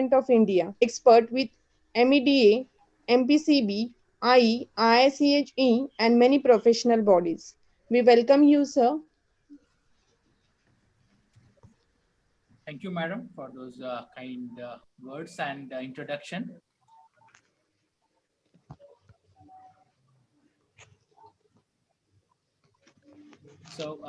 Government of India, expert with MEDA, MPCB, IE, IICHE, and many professional bodies. We welcome you, sir. Thank you, madam, for those kind words and introduction. So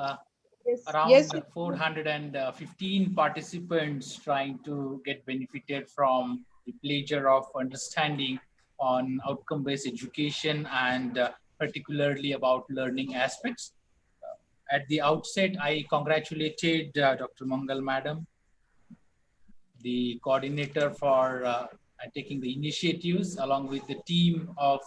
Yes, yes, around 415 participants trying to get benefited from the pleasure of understanding on outcome-based education and particularly about learning aspects. At the outset, I congratulated Dr. Mangal madam, the coordinator for taking the initiatives along with the team of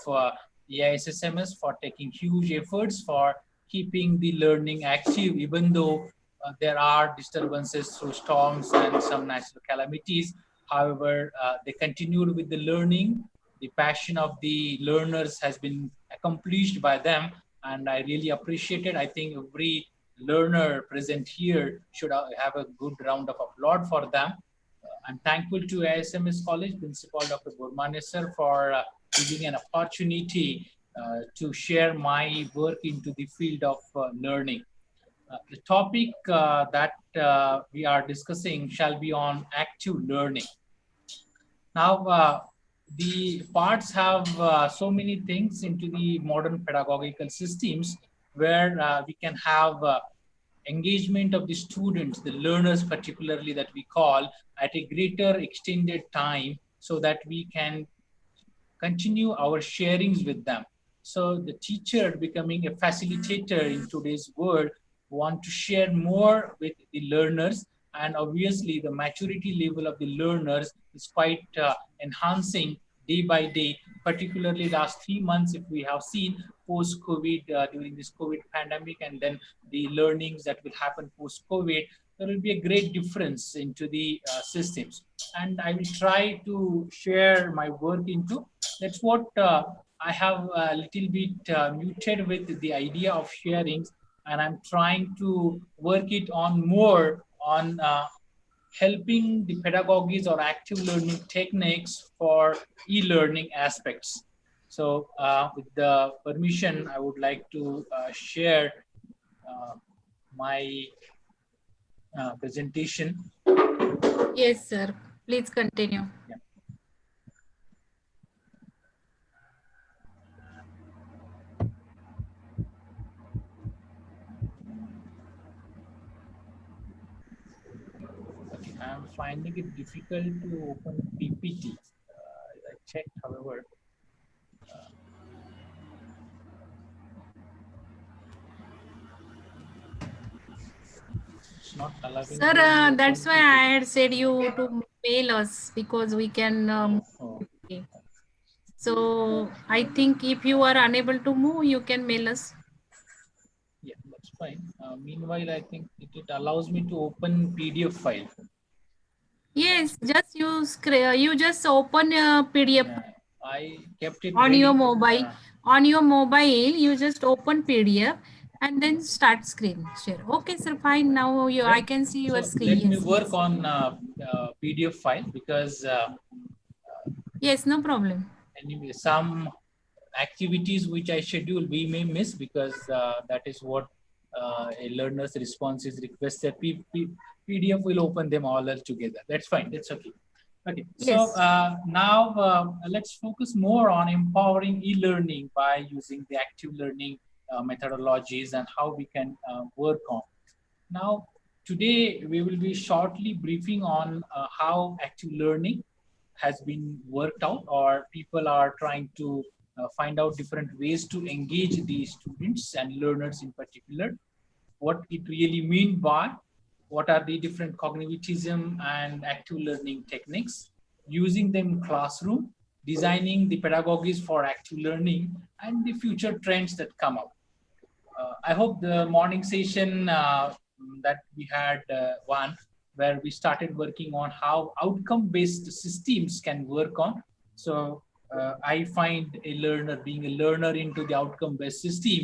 AISSMS for taking huge efforts for keeping the learning active, even though there are disturbances through storms and some natural calamities. However, they continued with the learning. The passion of the learners has been accomplished by them, and I really appreciate it. I think every learner present here should have a good round of applause for them. I'm thankful to AISSMS College Principal Dr. Burmane sir for giving an opportunity to share my work into the field of learning. The topic that we are discussing shall be on active learning. Now, the parts have so many things into the modern pedagogical systems where we can have engagement of the students, the learners particularly that we call, at a greater extended time so that we can continue our sharings with them. So the teacher becoming a facilitator in today's world want to share more with the learners, and obviously the maturity level of the learners is quite enhancing day by day, particularly last 3 months if we have seen post-COVID during this COVID pandemic and then the learnings that will happen post-COVID, there will be a great difference into the systems. And I will try to share my work into, that's what I have a little bit muted with the idea of sharing, and I'm trying to work it on more on helping the pedagogies or active learning techniques for e-learning aspects. So with the permission, I would like to share my presentation. Yes, sir. Please continue. Yeah. Okay, I'm finding it difficult to open PPT. I checked, however. It's not allowing Sir, me that's to why open I PPT. had said you to mail us because we can. Oh. Okay. So I think if you are unable to move, you can mail us. Yeah, that's fine. Meanwhile, I think it allows me to open PDF file. Yes, just use you just open a PDF Yeah, I kept it on your ready. mobile. On your mobile, you just open PDF and then start screen share. Okay, sir. Fine. Now you, I can see your So screen. let me Yes. work on PDF file because Yes, no problem. anyway, some activities which I schedule we may miss because that is what a learner's response is requested. PDF will open them all together. That's fine. That's okay. Okay. So Yes. now let's focus more on empowering e-learning by using the active learning methodologies and how we can work on. Now, today we will be shortly briefing on how active learning has been worked out, or people are trying to find out different ways to engage the students and learners in particular, what it really means by, what are the different cognitivism and active learning techniques, using them in classroom, designing the pedagogies for active learning, and the future trends that come up. I hope the morning session that we had one where we started working on how outcome-based systems can work on. So I find a learner being a learner into the outcome-based system.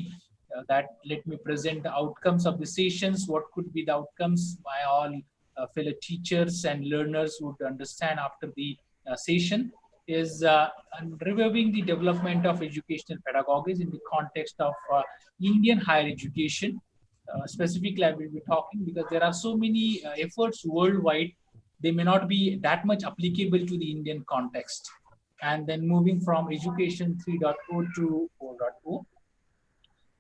That let me present the outcomes of the sessions. What could be the outcomes by all fellow teachers and learners would understand after the session is reviewing the development of educational pedagogies in the context of Indian higher education. Specifically, I will be talking because there are so many efforts worldwide, they may not be that much applicable to the Indian context. And then moving from education 3.0 to 4.0,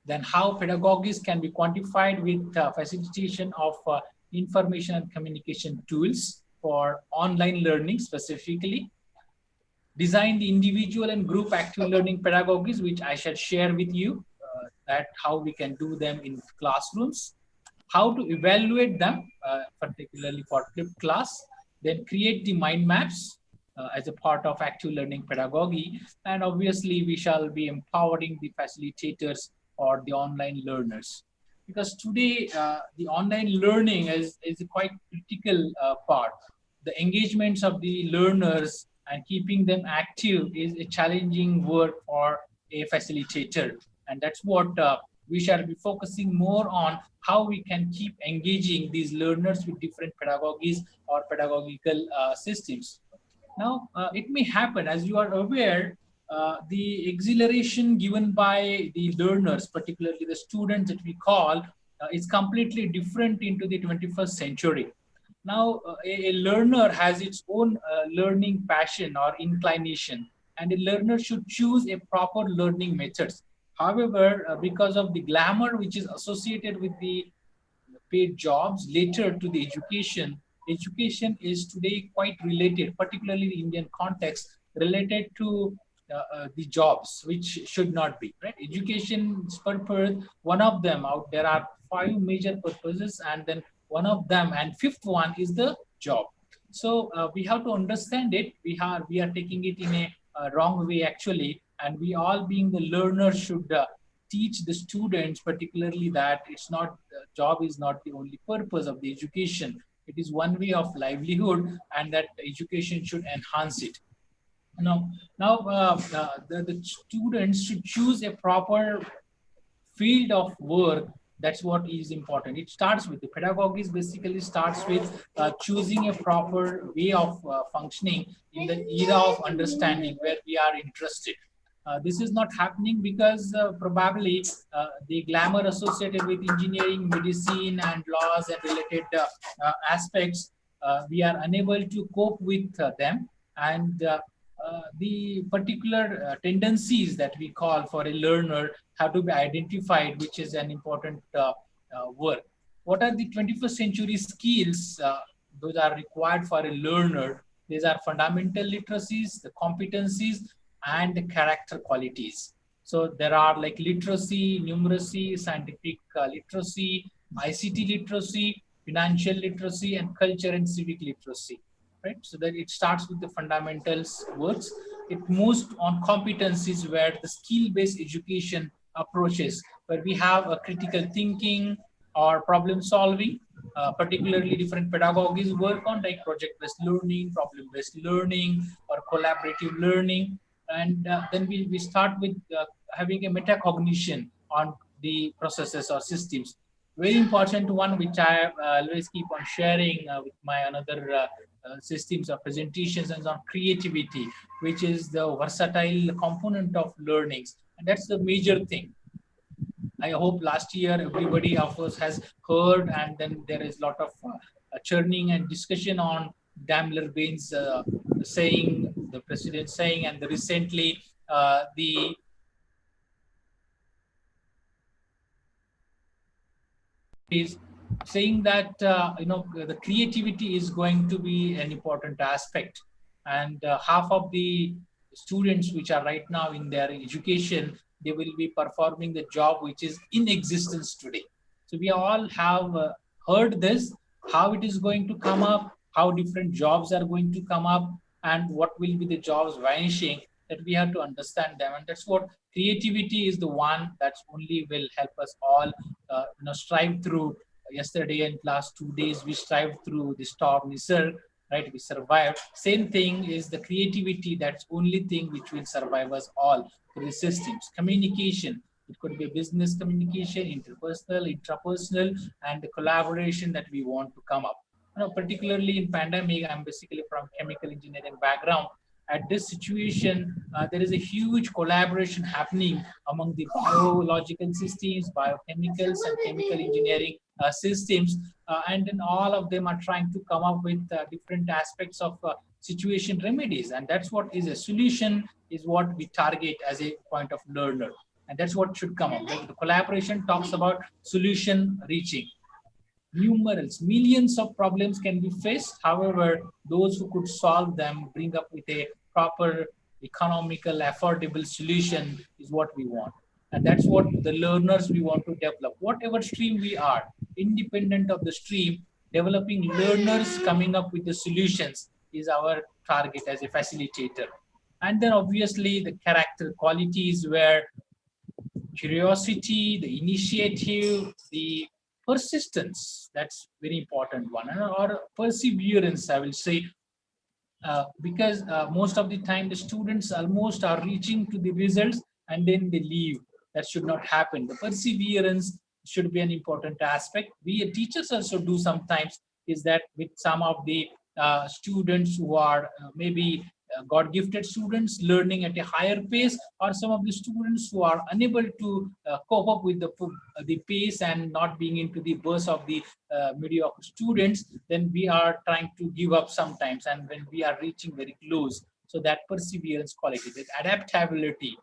then how pedagogies can be quantified with facilitation of information and communication tools for online learning specifically, design the individual and group active learning pedagogies, which I shall share with you, that how we can do them in classrooms, how to evaluate them, particularly for flipped class, then create the mind maps as a part of active learning pedagogy. And obviously, we shall be empowering the facilitators or the online learners. Because today, the online learning is a quite critical part. The engagements of the learners and keeping them active is a challenging work for a facilitator. And that's what we shall be focusing more on, how we can keep engaging these learners with different pedagogies or pedagogical systems. Now, it may happen, as you are aware, the exhilaration given by the learners, particularly the students that we call, is completely different into the 21st century. Now, a learner has its own learning passion or inclination, and a learner should choose a proper learning methods. However, because of the glamour which is associated with the paid jobs later to the education, education is today quite related, particularly the Indian context, related to the jobs, which should not be, right? Education's purpose, one of them out, there are five major purposes, and then one of them, and fifth one is the job. So we have to understand it. We are taking it in a wrong way actually, and we all being the learners should teach the students particularly that it's not, job is not the only purpose of the education. It is one way of livelihood, and that education should enhance it. The students should choose a proper field of work. That's what is important. It starts with the pedagogy, basically starts with choosing a proper way of functioning in the era of understanding where we are interested. This is not happening because probably the glamour associated with engineering, medicine, and laws and related aspects, we are unable to cope with them. And the particular tendencies that we call for a learner have to be identified, which is an important work. What are the 21st century skills those are required for a learner? These are fundamental literacies, the competencies, and the character qualities. So there are like literacy, numeracy, scientific literacy, ICT literacy, financial literacy, and culture and civic literacy, right? So that it starts with the fundamentals works. It moves on competencies where the skill-based education approaches, where we have a critical thinking or problem solving, particularly different pedagogies work on, like project-based learning, problem-based learning, or collaborative learning. And then we start with having a metacognition on the processes or systems. Very important one, which I always keep on sharing with my another systems of presentations, and on creativity, which is the versatile component of learnings. And that's the major thing. I hope last year everybody of us has heard, and then there is a lot of churning and discussion on Daimler Bain's saying, the president saying, and the recently the is saying that the creativity is going to be an important aspect, and half of the students which are right now in their education, they will be performing the job which is in existence today. So we all have heard this, how it is going to come up, how different jobs are going to come up, and what will be the jobs vanishing, that we have to understand them. And that's what creativity is, the one that's only will help us all strive through. Yesterday and last 2 days we strived through the storm Nisar, right? We survived. Same thing is the creativity, that's only thing which will survive us all through the systems. Communication, it could be business communication, interpersonal, intrapersonal, and the collaboration that we want to come up. Particularly in pandemic, I'm basically from chemical engineering background. At this situation, there is a huge collaboration happening among the biological systems, biochemicals, and chemical engineering systems, and then all of them are trying to come up with different aspects of situation remedies, and that's what is a solution, is what we target as a point of learner, and that's what should come up. The collaboration talks about solution reaching. Numerals, millions of problems can be faced. However, those who could solve them, bring up with a proper, economical, affordable solution is what we want. And that's what the learners we want to develop. Whatever stream we are, independent of the stream, developing learners coming up with the solutions is our target as a facilitator. And then obviously the character qualities where curiosity, the initiative, the persistence, that's very important one, or perseverance, I will say, because most of the time the students almost are reaching to the results and then they leave. That should not happen. The perseverance should be an important aspect. We teachers also do sometimes, is that with some of the students who are maybe God gifted students learning at a higher pace, or some of the students who are unable to cope up with the pace and not being into the bus of the mediocre students, then we are trying to give up sometimes, and when we are reaching very close. So that perseverance quality, that adaptability,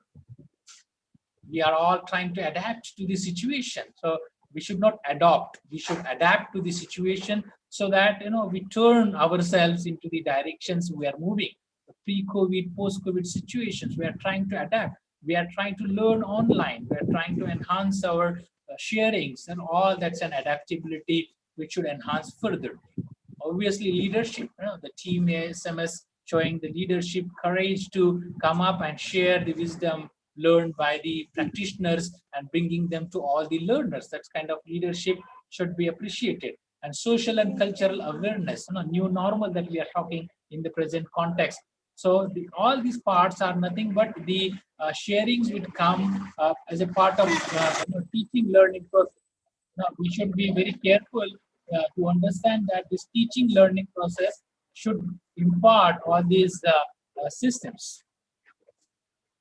we are all trying to adapt to the situation. So we should not adopt, we should adapt to the situation, so that we turn ourselves into the directions we are moving. The pre-COVID, post-COVID situations, we are trying to adapt, we are trying to learn online, we are trying to enhance our sharings, and all that's an adaptability which should enhance further. Obviously leadership, the team AISSMS showing the leadership courage to come up and share the wisdom learned by the practitioners and bringing them to all the learners. That kind of leadership should be appreciated. And social and cultural awareness, new normal that we are talking in the present context. So all these parts are nothing but the sharings would come as a part of teaching learning process. Now, we should be very careful to understand that this teaching learning process should impart all these systems.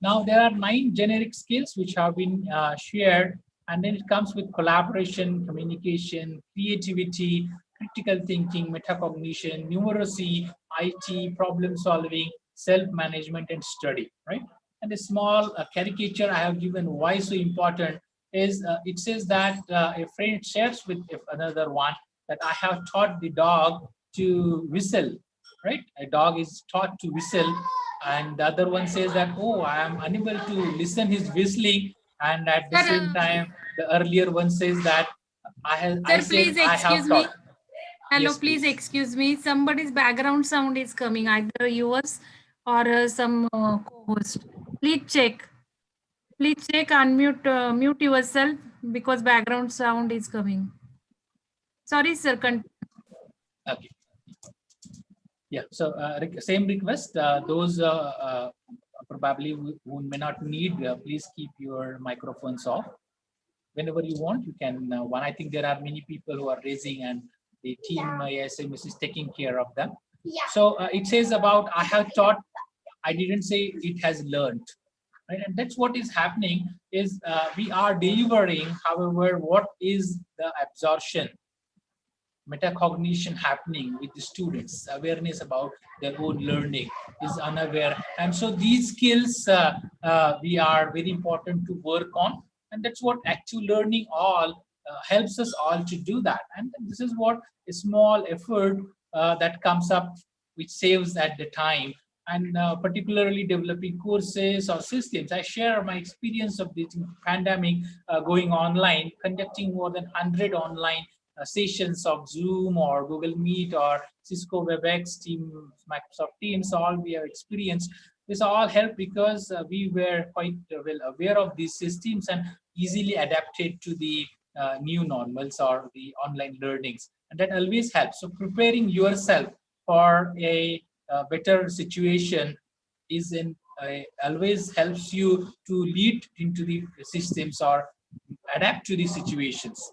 Now, there are 9 generic skills which have been shared, and then it comes with collaboration, communication, creativity, critical thinking, metacognition, numeracy, IT, problem solving, self-management, and study, right? And a small caricature I have given why so important is it says that a friend shares with another one that I have taught the dog to whistle, right? A dog is taught to whistle, and the other one says that, oh, I am unable to listen his whistling, and at the same Sir, time the earlier one says that I sir, said please I have excuse me. taught. Hello, Yes, please please. excuse me. Somebody's background sound is coming, either yours or some co-host. Please check. Please check, unmute, mute yourself because background sound is coming. Sorry, sir. Okay. Yeah, so same request. Those probably who may not need, please keep your microphones off. Whenever you want, you can. One, I think there are many people who are raising, and the team AISSMS is taking care of them. So it says about I have taught. I didn't say it has learned, right? And that's what is happening. Is we are delivering. However, what is the absorption, metacognition happening with the students? Awareness about their own learning is unaware, and so these skills we are very important to work on, and that's what active learning all helps us all to do that. And this is what a small effort that comes up, which saves at the time. And particularly developing courses or systems, I share my experience of this pandemic, going online, conducting more than 100 online sessions of Zoom or Google Meet or Cisco WebEx, Microsoft Teams. All we have experienced. This all helped because we were quite well aware of these systems and easily adapted to the new normals or the online learnings. And that always helps. So preparing yourself for a better situation is always helps you to lead into the systems or adapt to the situations.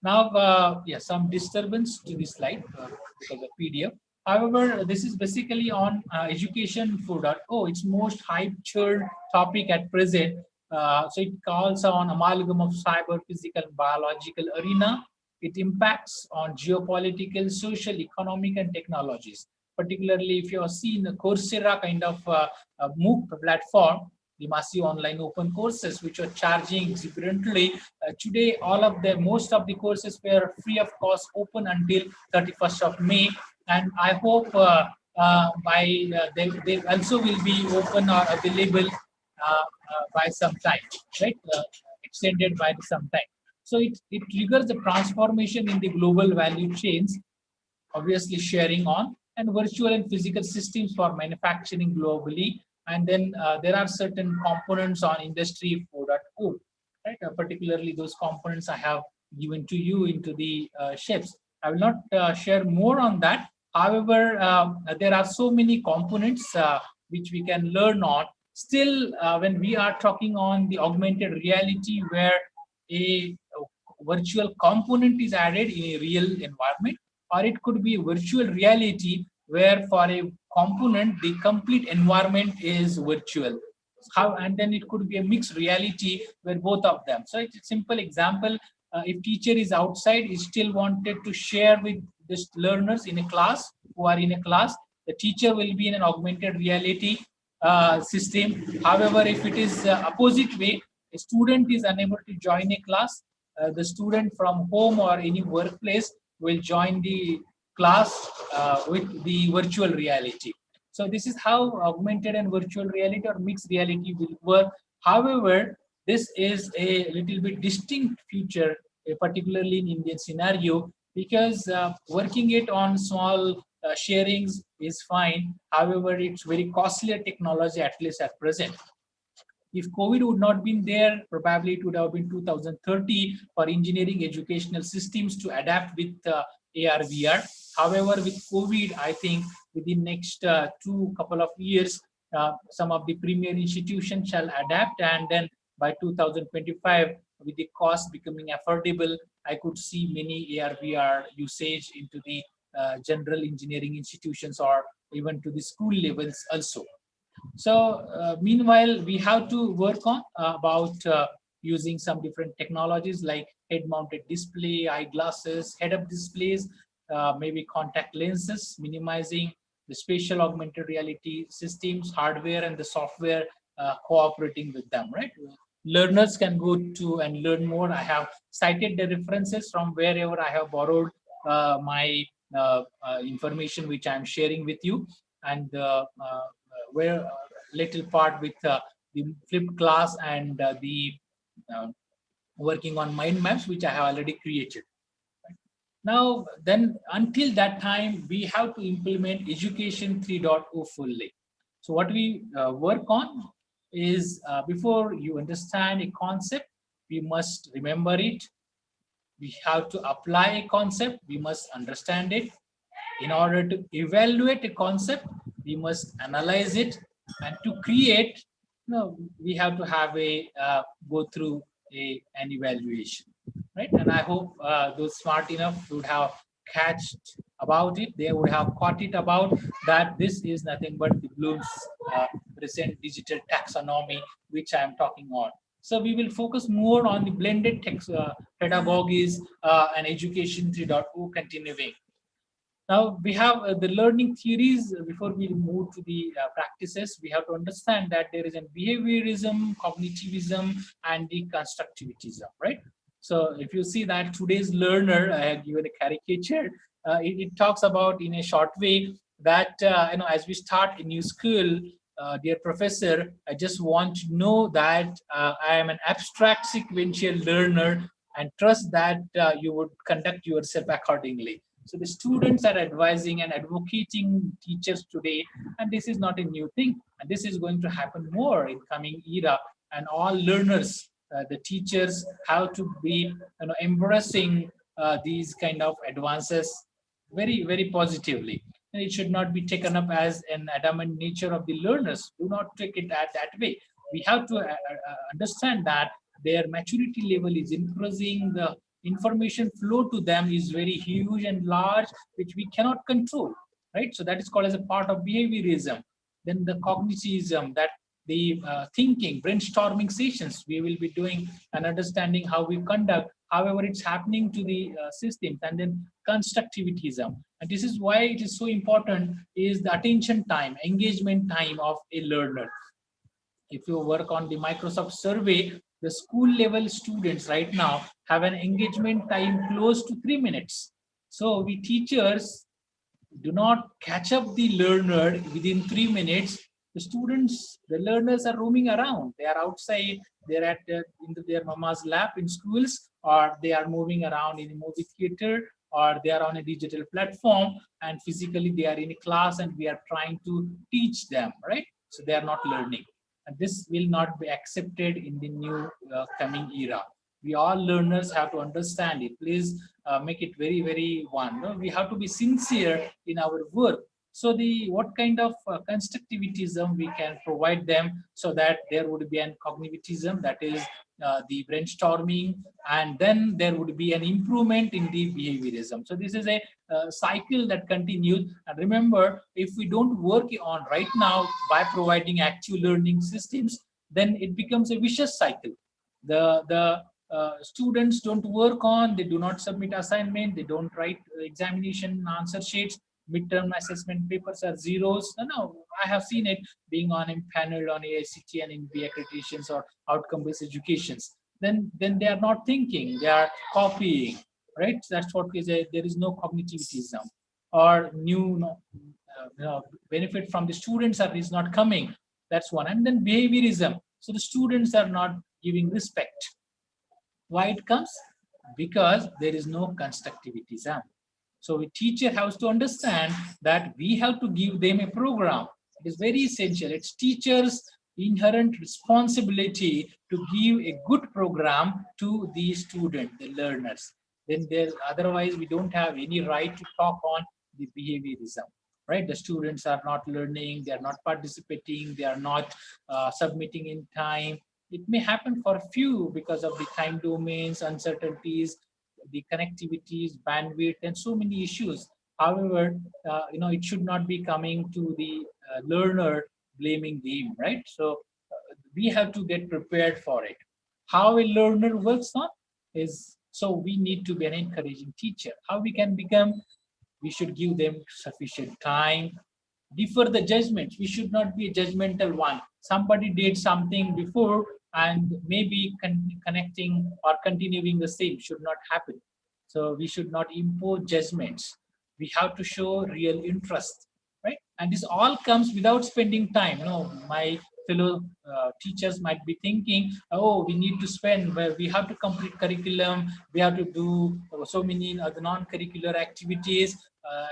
Now, yes, some disturbance to this slide because of PDF. However, this is basically on education 4.0. It's most hyped topic at present. So it calls on amalgam of cyber, physical, and biological arena. It impacts on geopolitical, social, economic, and technologies. Particularly if you have seen the Coursera kind of MOOC platform, the massive online open courses which are charging exuberantly. Today, all of the most of the courses were free of cost, open until 31st of May, and I hope by they also will be open or available by some time, right? Extended by some time. So it triggers the transformation in the global value chains, obviously sharing on, and virtual and physical systems for manufacturing globally. And then there are certain components on industry 4.0, right? Particularly those components I have given to you into the ships. I will not share more on that. However, there are so many components which we can learn on. Still, when we are talking on the augmented reality, where a virtual component is added in a real environment, or it could be virtual reality where for a component the complete environment is virtual. How, and then it could be a mixed reality where both of them. So it's a simple example. If teacher is outside, is still wanted to share with the learners in a class who are in a class, the teacher will be in an augmented reality system. However, if it is opposite way, a student is unable to join a class, the student from home or any workplace will join the class with the virtual reality. So this is how augmented and virtual reality or mixed reality will work. However, this is a little bit distinct future, particularly in Indian scenario, because working it on small sharings is fine. However, it's very costly technology, at least at present. If COVID would not been there, probably it would have been 2030 for engineering educational systems to adapt with AR, VR. However, with COVID, I think within next two couple of years, some of the premier institutions shall adapt, and then by 2025, with the cost becoming affordable, I could see many AR, VR usage into the general engineering institutions or even to the school levels also. So meanwhile, we have to work on about using some different technologies like head-mounted display, eyeglasses, head-up displays, maybe contact lenses, minimizing the spatial augmented reality systems, hardware and the software cooperating with them, right? Learners can go to and learn more. I have cited the references from wherever I have borrowed my information, which I'm sharing with you, and where little part with the flipped class and the uh, working on mind maps, which I have already created. Now, then until that time, we have to implement education 3.0 fully. So what we work on is before you understand a concept, we must remember it. We have to apply a concept, we must understand it. In order to evaluate a concept, we must analyze it, and to create, we have to have a go through an evaluation, right? And I hope those smart enough would have catched about it. They would have caught it about that this is nothing but the Bloom's present digital taxonomy, which I am talking on. So we will focus more on the blended text, pedagogies and education 3.0 continuing. Now we have the learning theories. Before we move to the practices, we have to understand that there is a behaviorism, cognitivism, and the constructivism, right? So if you see that today's learner, I have given a caricature, it talks about in a short way that, as we start a new school, dear professor, I just want to know that I am an abstract sequential learner and trust that you would conduct yourself accordingly. So the students are advising and advocating teachers today, and this is not a new thing. And this is going to happen more in coming era. And all learners, the teachers, have to be embracing these kind of advances very, very positively. And it should not be taken up as an adamant nature of the learners. Do not take it that way. We have to understand that their maturity level is increasing, the information flow to them is very huge and large, which we cannot control, right? So that is called as a part of behaviorism. Then the cognitivism, that the thinking, brainstorming sessions we will be doing and understanding how we conduct, however it's happening to the systems. And then constructivism, and this is why it is so important, is the attention time, engagement time of a learner. If you work on the Microsoft survey, the school level students right now have an engagement time close to 3 minutes. So we teachers do not catch up the learner within 3 minutes. The students, the learners are roaming around. They are outside, they're at into their mama's lap in schools, or they are moving around in a movie theater, or they are on a digital platform, and physically they are in a class and we are trying to teach them, right? So they are not learning. And this will not be accepted in the new coming era. We all learners have to understand it. Please make it very, very one. No? We have to be sincere in our work. So the what kind of constructivism we can provide them, so that there would be an cognitivism, that is the brainstorming, and then there would be an improvement in the behaviorism. So this is a cycle that continues. And remember, if we don't work on right now by providing active learning systems, then it becomes a vicious cycle. The students don't work on, they do not submit assignment, they don't write examination answer sheets, midterm assessment papers are zeros. No, I have seen it being on a panel on AICT and in B accreditations or outcome-based educations. Then they are not thinking, they are copying, right? That's what is a, there is no cognitivism or new benefit from the students is not coming. That's one. And then behaviorism. So the students are not giving respect. Why it comes? Because there is no constructivism. So a teacher has to understand that we have to give them a program. It is very essential. It's teachers' inherent responsibility to give a good program to the student, the learners. Then there's otherwise we don't have any right to talk on the behaviorism, right? The students are not learning, they are not participating, they are not submitting in time. It may happen for a few because of the time domains, uncertainties, the connectivities, bandwidth, and so many issues. However, it should not be coming to the learner blaming them, right? So we have to get prepared for it. How a learner works on is, so we need to be an encouraging teacher. How we can become, we should give them sufficient time, defer the judgments. We should not be a judgmental one. Somebody did something before and maybe connecting or continuing the same should not happen. So we should not impose judgments. We have to show real interest, right? And this all comes without spending time. My fellow teachers might be thinking, oh, we need to spend, well, we have to complete curriculum, we have to do so many other non-curricular activities,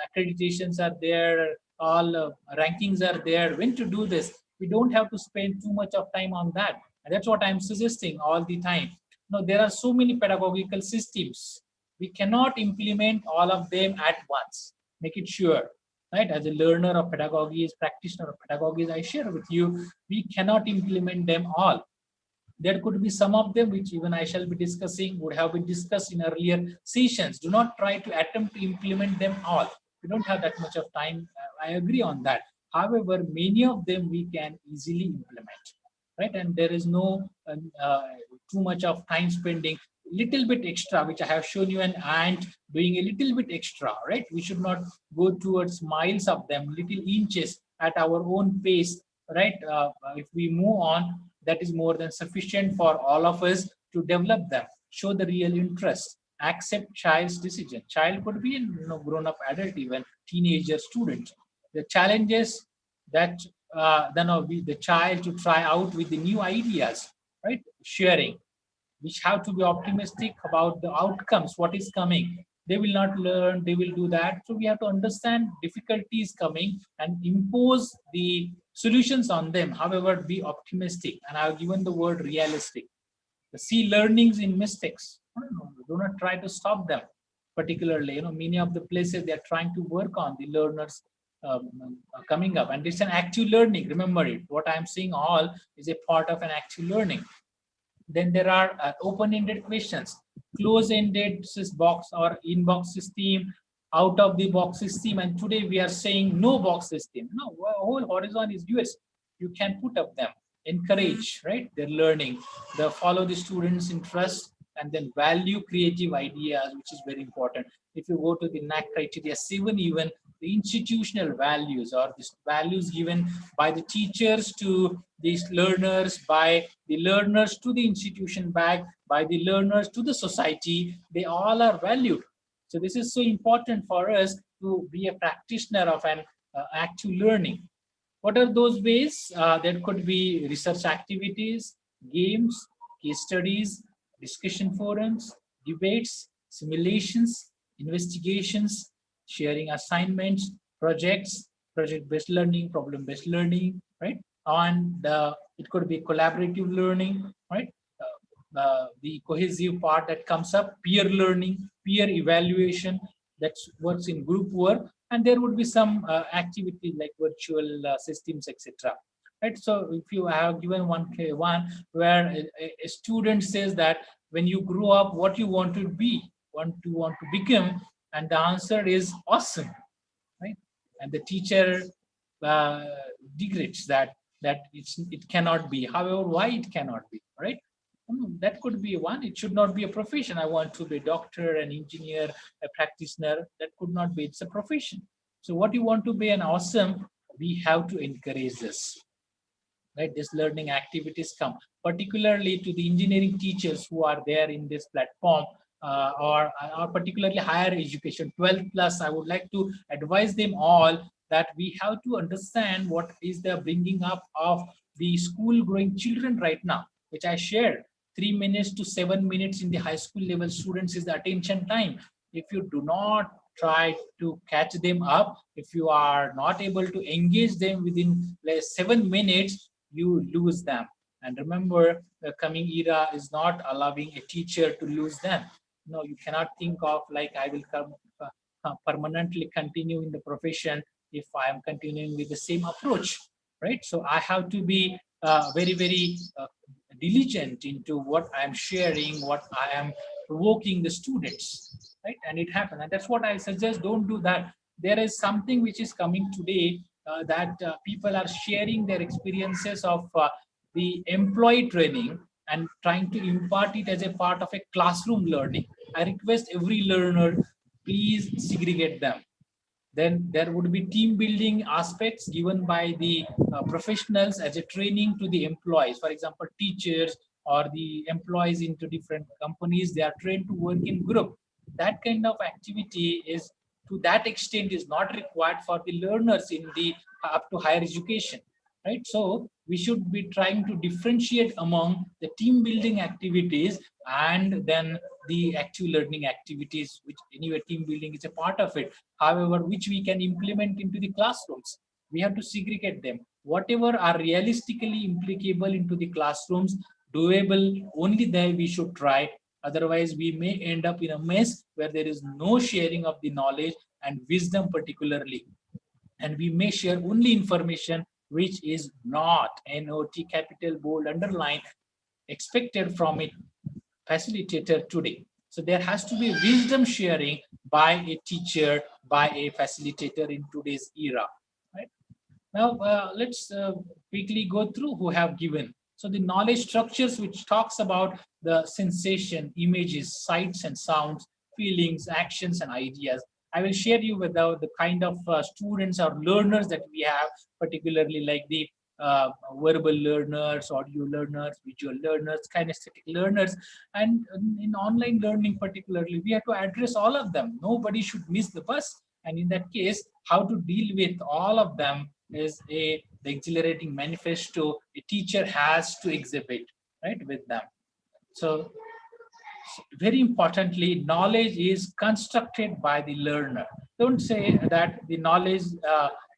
accreditations are there, all rankings are there. When to do this? We don't have to spend too much of time on that. And that's what I'm suggesting all the time. There are so many pedagogical systems. We cannot implement all of them at once. Make it sure, right? As a learner of pedagogy, as practitioner of pedagogy, I share with you, we cannot implement them all. There could be some of them which even I shall be discussing, would have been discussed in earlier sessions. Do not try to attempt to implement them all. We don't have that much of time. I agree on that. However, many of them we can easily implement, right? And there is no too much of time spending. Little bit extra, which I have shown you an ant doing a little bit extra, right? We should not go towards miles of them, little inches at our own pace, right? If we move on, that is more than sufficient for all of us to develop them. Show the real interest. Accept child's decision. Child could be a grown-up adult, even teenager, student. The challenges that the child to try out with the new ideas, right? Sharing. We have to be optimistic about the outcomes, what is coming. They will not learn, they will do that. So we have to understand difficulties coming and impose the solutions on them. However, be optimistic. And I've given the word realistic. See learnings in mistakes. Do not try to stop them. Particularly, many of the places they are trying to work on the learners coming up. And it's an active learning. Remember it. What I'm saying all is a part of an active learning. Then there are open-ended questions. close-ended box or in-box system, out of the box system, and today we are saying no box system. No, whole horizon is US. You can put up them, encourage, right? Their learning, the follow the students' interest, and then value creative ideas, which is very important. If you go to the NAC criteria 7, even the institutional values or the values given by the teachers to these learners, by the learners to the institution back, by the learners to the society, they all are valued. So this is so important for us to be a practitioner of an active learning. What are those ways? There could be research activities, games, case studies, discussion forums, debates, simulations, investigations, sharing assignments, projects, project-based learning, problem-based learning, right? And it could be collaborative learning, right? The cohesive part that comes up, peer learning, peer evaluation, that works in group work, and there would be some activities like virtual systems, etc. Right. So if you have given one where a student says that when you grow up, what you want to be, want to become, and the answer is awesome, right? And the teacher uh, degrades that it cannot be. However, why it cannot be, right? That could be one. It should not be a profession. I want to be a doctor, an engineer, a practitioner. That could not be. It's a profession. So what you want to be an awesome, we have to encourage this, right? These learning activities come particularly to the engineering teachers who are there in this platform, or particularly higher education 12 plus. I would like to advise them all that we have to understand what is the bringing up of the school growing children right now, which I shared. 3 minutes to 7 minutes in the high school level students is the attention time. If you do not try to catch them up, if you are not able to engage them within like 7 minutes, you lose them. And remember, the coming era is not allowing a teacher to lose them. No, you cannot think of like I will come permanently continue in the profession if I am continuing with the same approach, right? So I have to be very diligent into what I am sharing, what I am provoking the students, right? And it happens, and that's what I suggest. Don't do that. There is something which is coming today, that people are sharing their experiences of the employee training and trying to impart it as a part of a classroom learning. I request every learner, please segregate them. Then there would be team building aspects given by the professionals as a training to the employees. For example, teachers or the employees into different companies, they are trained to work in group. That kind of activity is, to that extent, is not required for the learners in the up to higher education, right? So we should be trying to differentiate among the team building activities and then the active learning activities, which anyway team building is a part of it, however, which we can implement into the classrooms. We have to segregate them. Whatever are realistically implicable into the classrooms, doable, only there we should try. Otherwise, we may end up in a mess where there is no sharing of the knowledge and wisdom particularly. And we may share only information which is not NOT capital bold underline expected from a facilitator today. So there has to be wisdom sharing by a teacher, by a facilitator in today's era. Right? Now, let's quickly go through who have given. So the knowledge structures, which talks about the sensation, images, sights and sounds, feelings, actions and ideas. I will share you with the kind of students or learners that we have, particularly like the verbal learners, audio learners, visual learners, kinesthetic learners, and in online learning particularly, we have to address all of them. Nobody should miss the bus. And in that case, how to deal with all of them is the exhilarating manifesto a teacher has to exhibit, right, with them. So very importantly, knowledge is constructed by the learner. Don't say that the knowledge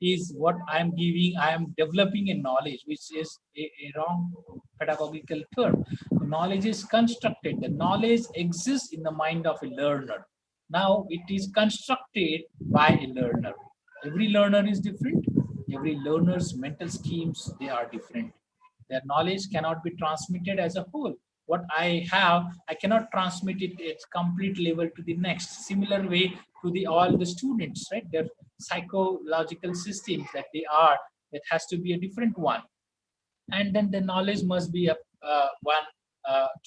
is what I am giving. I am developing a knowledge, which is a wrong pedagogical term. The knowledge is constructed. The knowledge exists in the mind of a learner. Now it is constructed by a learner. Every learner is different. Every learner's mental schemes, they are different. Their knowledge cannot be transmitted as a whole. what I have, I cannot transmit it its complete level to the next. Similar way to the all the students, right? Their psychological systems that they are, that has to be a different one. And then the knowledge must be one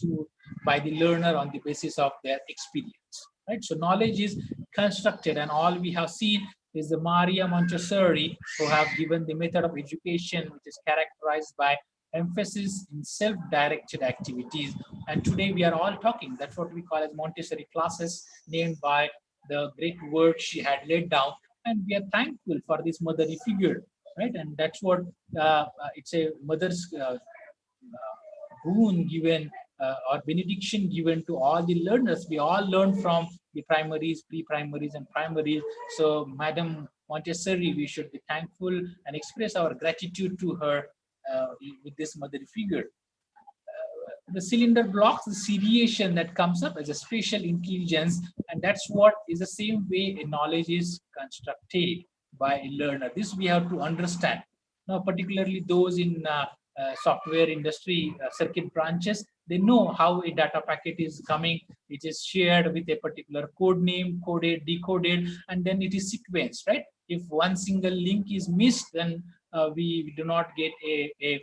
to by the learner on the basis of their experience, right? So knowledge is constructed, and all we have seen is the Maria Montessori, who have given the method of education which is characterized by emphasis in self-directed activities. And today we are all talking, that's what we call as Montessori classes, named by the great work she had laid down. And we are thankful for this motherly figure, right? And that's what it's a mother's boon given or benediction given to all the learners. We all learn from the primaries, pre-primaries, and primaries. So Madam Montessori, we should be thankful and express our gratitude to her with this mother figure. The cylinder blocks the seriation that comes up as a spatial intelligence, and that's what is the same way a knowledge is constructed by a learner. This we have to understand. Now, particularly those in software industry, circuit branches, they know how a data packet is coming. It is shared with a particular code name, coded, decoded, and then it is sequenced, right? If one single link is missed, then we do not get a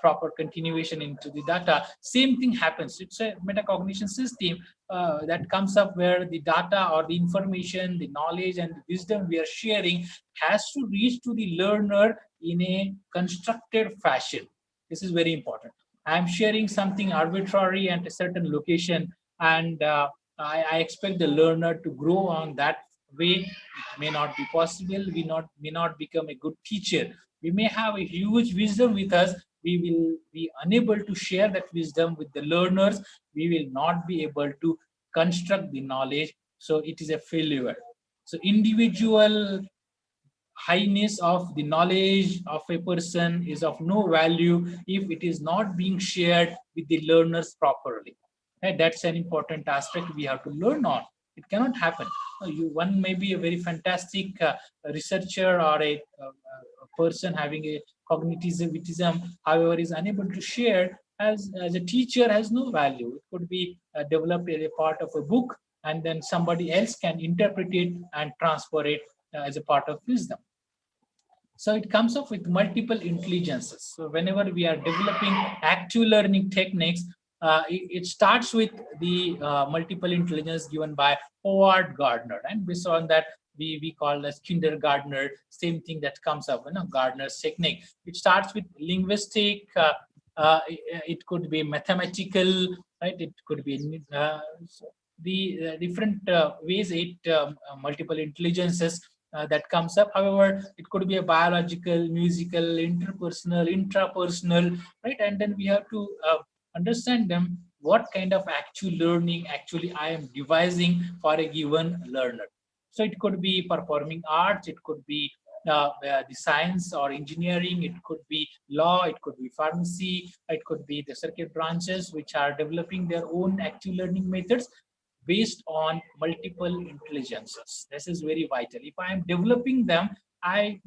proper continuation into the data. Same thing happens. It's a metacognition system that comes up where the data or the information, the knowledge and the wisdom we are sharing has to reach to the learner in a constructed fashion. This is very important. I'm sharing something arbitrary at a certain location, and I expect the learner to grow on that way. It may not be possible. We may not become a good teacher. We may have a huge wisdom with us. We will be unable to share that wisdom with the learners. We will not be able to construct the knowledge. So it is a failure. So individual highness of the knowledge of a person is of no value if it is not being shared with the learners properly. And that's an important aspect we have to learn on. It cannot happen. One may be a very fantastic researcher or a person having a cognitivism, however, is unable to share as a teacher has no value. It could be developed as a part of a book, and then somebody else can interpret it and transfer it as a part of wisdom. So it comes up with multiple intelligences. So whenever we are developing active learning techniques, it starts with the multiple intelligence given by Howard Gardner, and based on that we call as kindergartner. Same thing that comes up, Gardner's technique. It starts with linguistic. It could be mathematical, right? It could be the different ways multiple intelligences that comes up. However, it could be a biological, musical, interpersonal, intrapersonal, right? And then we have to understand them, what kind of actual learning actually I am devising for a given learner. So it could be performing arts, it could be the science or engineering, it could be law, it could be pharmacy, it could be the circuit branches which are developing their own active learning methods based on multiple intelligences. This is very vital. If I am developing them, I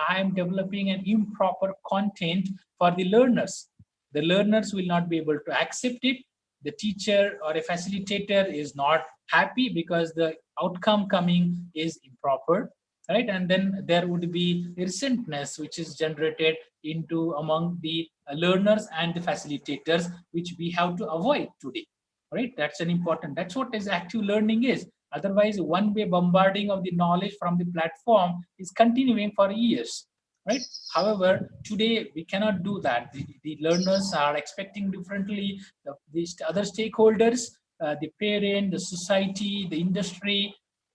am developing an improper content for the learners. The learners will not be able to accept it. The teacher or a facilitator is not happy because the outcome coming is improper, right? And then there would be resentness which is generated into among the learners and the facilitators, which we have to avoid today. Right? That's an important, that's what is active learning is. Otherwise, one-way bombarding of the knowledge from the platform is continuing for years, right? However, today we cannot do that. The learners are expecting differently. The other stakeholders, the parent, the society, the industry,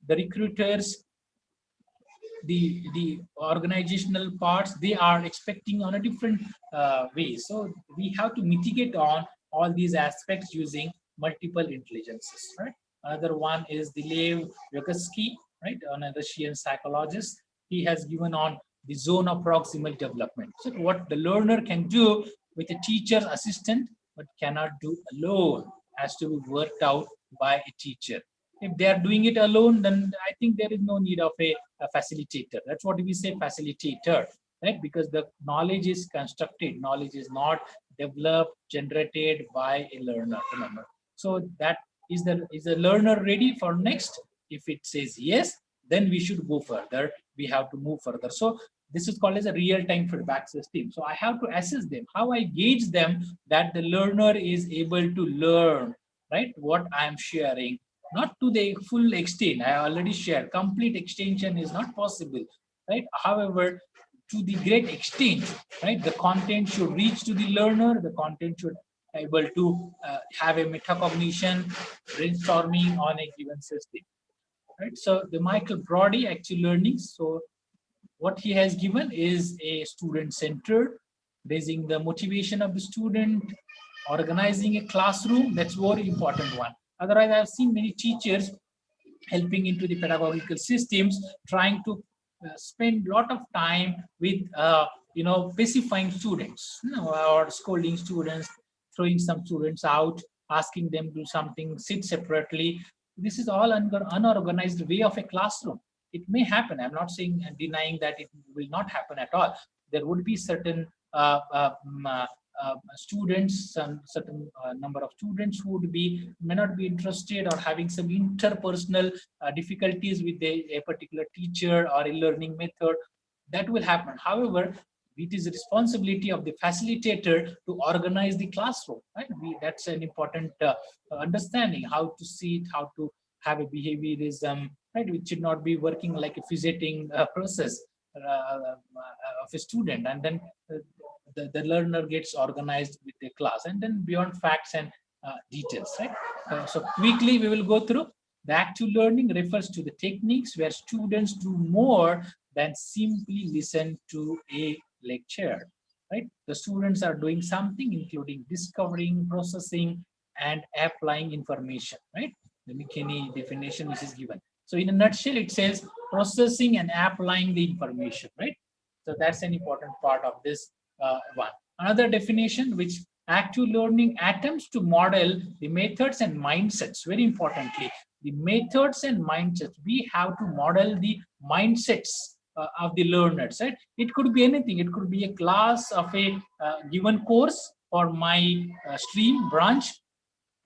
the recruiters, the organizational parts, they are expecting on a different way. So we have to mitigate on all these aspects using multiple intelligences, right? Another one is the Lev Vygotsky, right? Another Russian psychologist. He has given on the zone of proximal development. So what the learner can do with a teacher's assistant, but cannot do alone, has to be worked out by a teacher. If they are doing it alone, then I think there is no need of a facilitator. That's what we say, facilitator, right? Because the knowledge is constructed. Knowledge is not developed, generated by a learner. Remember, so that is the learner ready for next? If it says yes, then we should go further. We have to move further. So this is called as a real-time feedback system. So I have to assess them, how I gauge them that the learner is able to learn, right, what I am sharing, not to the full extent. I already shared. Complete extension is not possible, right? However, to the great extent, right, the content should reach to the learner. The content should able to have a metacognition, brainstorming on a given system, right? So the Michael Brody active learning. So what he has given is a student centered, raising the motivation of the student, organizing a classroom. That's very important one. Otherwise, I've seen many teachers helping into the pedagogical systems, trying to spend a lot of time with pacifying students, or scolding students, throwing some students out, asking them to do something, sit separately. This is all unorganized way of a classroom. It may happen. I'm not saying and denying that it will not happen at all. There would be certain students, some certain number of students who would be may not be interested or having some interpersonal difficulties with a particular teacher or a learning method. That will happen. However, it is the responsibility of the facilitator to organize the classroom, right? That's an important understanding, how to see it, how to have a behaviorism, right? It should not be working like a fidgeting process of a student, and then the learner gets organized with the class, and then beyond facts and details, right? So quickly we will go through. The active learning refers to the techniques where students do more than simply listen to a lecture, right? The students are doing something, including discovering, processing, and applying information, right? The McKinney definition which is given. So in a nutshell, it says processing and applying the information, right? So that's an important part of this one. Another definition, which active learning attempts to model the methods and mindsets. Very importantly, the methods and mindsets. We have to model the mindsets of the learners, right? It could be anything. It could be a class of a given course or my stream branch.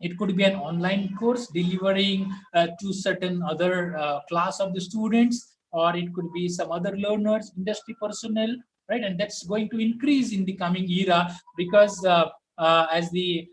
It could be an online course delivering to certain other class of the students, or it could be some other learners, industry personnel, right? And that's going to increase in the coming era, because as the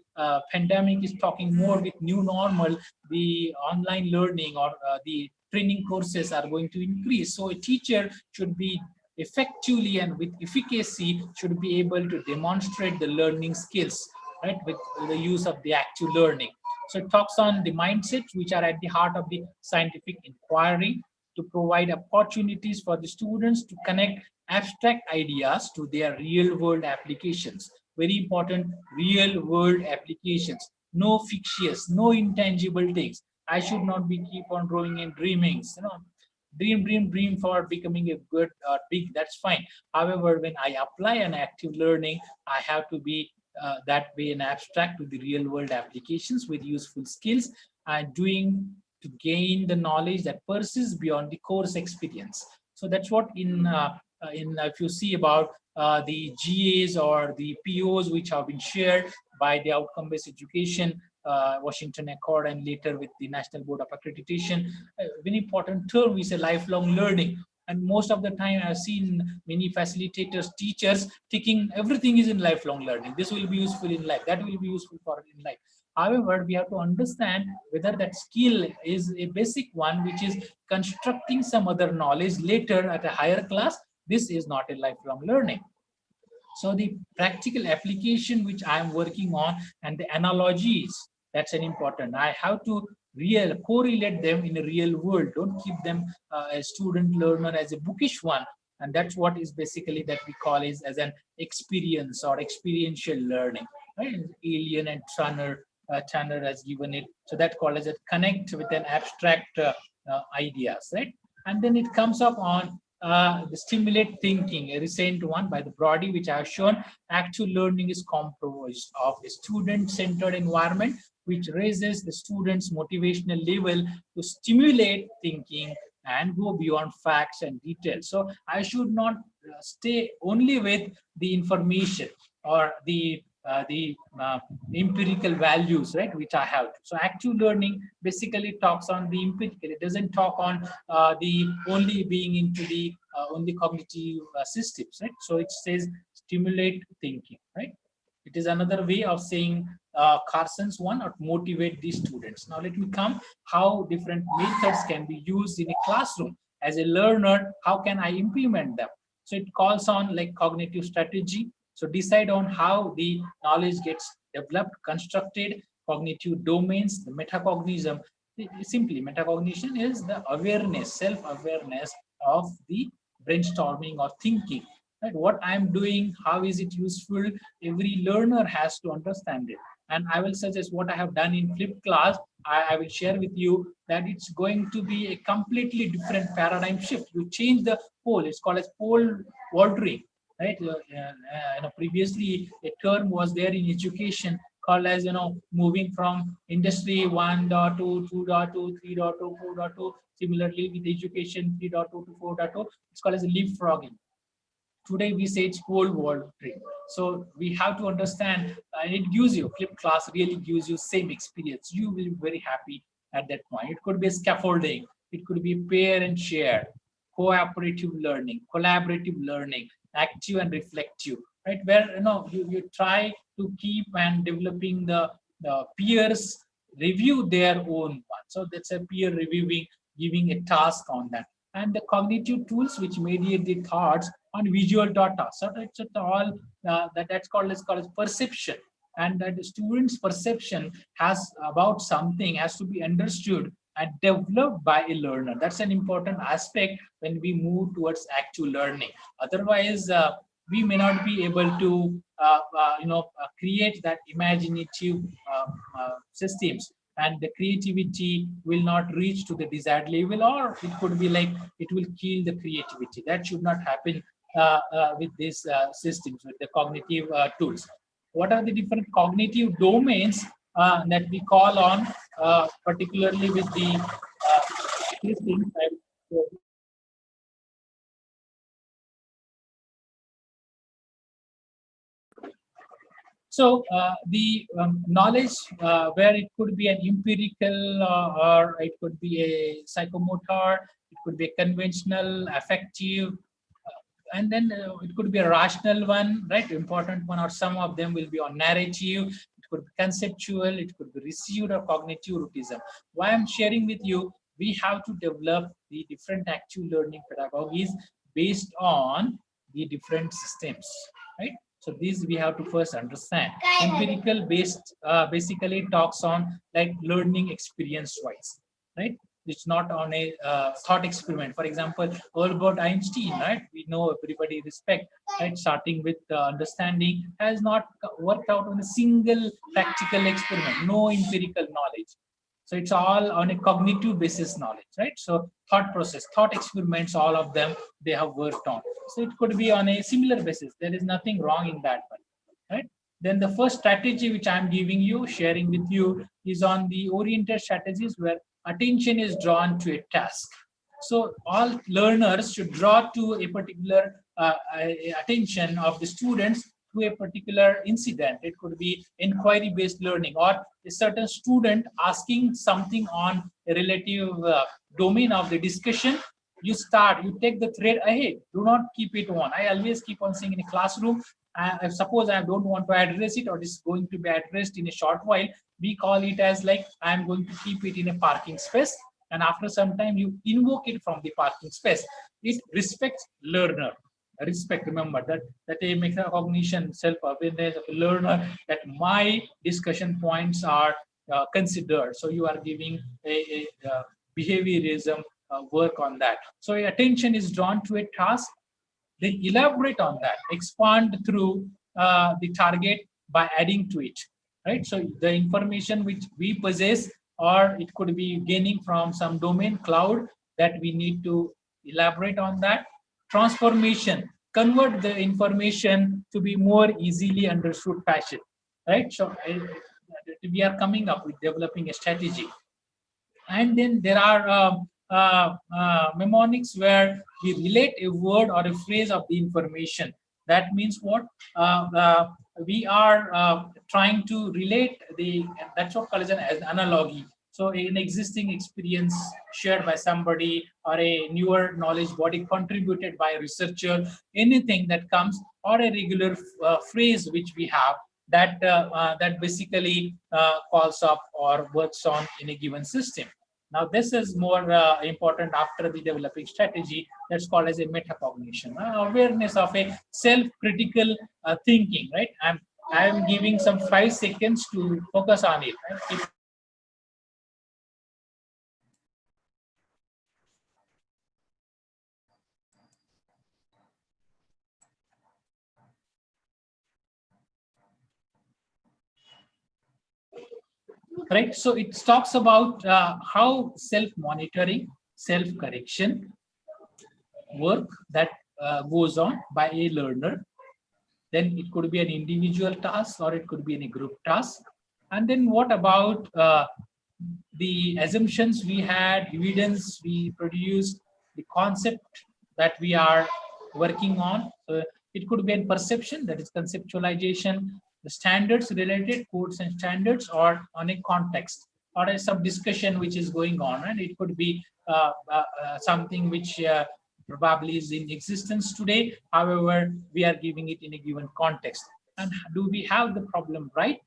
pandemic is talking more with new normal, the online learning or the training courses are going to increase. So a teacher should be effectively and with efficacy should be able to demonstrate the learning skills, right, with the use of the active learning. So it talks on the mindsets which are at the heart of the scientific inquiry, to provide opportunities for the students to connect abstract ideas to their real world applications. Very important, real world applications. No fictitious, no intangible things. I should not be keep on growing and dreaming, dream for becoming a good or big, that's fine. However, when I apply an active learning, I have to be that way an abstract to the real world applications with useful skills, and doing to gain the knowledge that persists beyond the course experience. So that's what if you see about the GAs or the POs which have been shared by the outcome-based education, Washington Accord, and later with the National Board of Accreditation. A very important term is a lifelong learning. And most of the time I've seen many facilitators, teachers taking everything is in lifelong learning. This will be useful in life, that will be useful for in life. However, we have to understand whether that skill is a basic one, which is constructing some other knowledge later at a higher class. This is not a lifelong learning. So the practical application which I'm working on and the analogies, that's an important. I have to correlate them in a real world. Don't keep them a student learner as a bookish one. And that's what is basically that we call is as an experience or experiential learning. Right? Alien and Tanner has given it. So that called as a connect with an abstract ideas, right? And then it comes up on the stimulate thinking, a recent one by the Brody, which I have shown. Active learning is composed of a student-centered environment which raises the student's motivational level to stimulate thinking and go beyond facts and details. So I should not stay only with the information or the the empirical values, right, which I have. So active learning basically talks on the empirical. It doesn't talk on the only being into the only cognitive systems, right? So it says stimulate thinking, right? It is another way of saying Carson's one, or motivate the students. Now let me come how different methods can be used in a classroom. As a learner, how can I implement them? So it calls on like cognitive strategy. So decide on how the knowledge gets developed, constructed, cognitive domains, the metacognition. Simply, metacognition is the awareness, self-awareness of the brainstorming or thinking. Right? What I'm doing, how is it useful? Every learner has to understand it. And I will suggest what I have done in flipped class. I will share with you that it's going to be a completely different paradigm shift. You change the pole. It's called as pole vaulting, right? Previously a term was there in education called as moving from industry 1.2, 2.2, 3.2, 4.2. Similarly with education 3.2 to 4.2, it's called as leapfrogging. Today we say it's pole vaulting. So we have to understand, it gives you, flipped class really gives you same experience. You will be very happy at that point. It could be scaffolding, it could be pair and share, cooperative learning, collaborative learning, active and reflective, right? Where you try to keep and developing the peers review their own one. So that's a peer reviewing, giving a task on that. And the cognitive tools which mediate the thoughts on visual data. So it's all that's called as perception, and that the student's perception has about something has to be understood and developed by a learner. That's an important aspect when we move towards actual learning. Otherwise, we may not be able to create that imaginative systems, and the creativity will not reach to the desired level, or it could be like it will kill the creativity. That should not happen with these systems, with the cognitive tools. What are the different cognitive domains that we call on, particularly with the systems? So the knowledge, where it could be an empirical, or it could be a psychomotor, it could be a conventional, affective, and then it could be a rational one, right? Important one, or some of them will be on narrative. It could be conceptual, it could be received, or cognitive routism. Why I'm sharing with you, we have to develop the different active learning pedagogies based on the different systems, right? So these we have to first understand. Empirical based basically talks on like learning experience wise, right? It's not on a thought experiment. For example, Albert Einstein, right? We know, everybody respect, right? Starting with understanding, has not worked out on a single practical experiment, no empirical knowledge. So it's all on a cognitive basis knowledge, right? So thought process, thought experiments, all of them, they have worked on. So it could be on a similar basis. There is nothing wrong in that one, right? Then the first strategy which I'm giving you, sharing with you, is on the oriented strategies where attention is drawn to a task. So all learners should draw to a particular attention of the students to a particular incident. It could be inquiry-based learning, or a certain student asking something on a relative domain of the discussion. You take the thread ahead. Do not keep it on. I always keep on saying in a classroom, suppose I don't want to address it, or this is going to be addressed in a short while, we call it as like I'm going to keep it in a parking space, and after some time you invoke it from the parking space. It respects learner. Respect, remember that a metacognition, self-awareness of a learner, that my discussion points are considered. So you are giving a behaviorism work on that. So attention is drawn to a task, then elaborate on that, expand through the target by adding to it, right? So the information which we possess, or it could be gaining from some domain cloud, that we need to elaborate on that. Transformation, convert the information to be more easily understood fashion, right? So we are coming up with developing a strategy. And then there are mnemonics where we relate a word or a phrase of the information. That means what? We are trying to relate that's what called as an analogy. So an existing experience shared by somebody, or a newer knowledge body contributed by a researcher, anything that comes, or a regular phrase which we have, that basically calls up or works on in a given system. Now, this is more important after the developing strategy. That's called as a metacognition, awareness of a self-critical thinking. Right? I'm giving some 5 seconds to focus on it. Right? Right. So it talks about how self-monitoring, self-correction work that goes on by a learner. Then it could be an individual task, or it could be in a group task. And then what about the assumptions we had, evidence we produced, the concept that we are working on? It could be a perception, that is conceptualization, the standards related, codes and standards, or on a context, or some discussion which is going on. And it could be something which probably is in existence today. However, we are giving it in a given context. And do we have the problem right?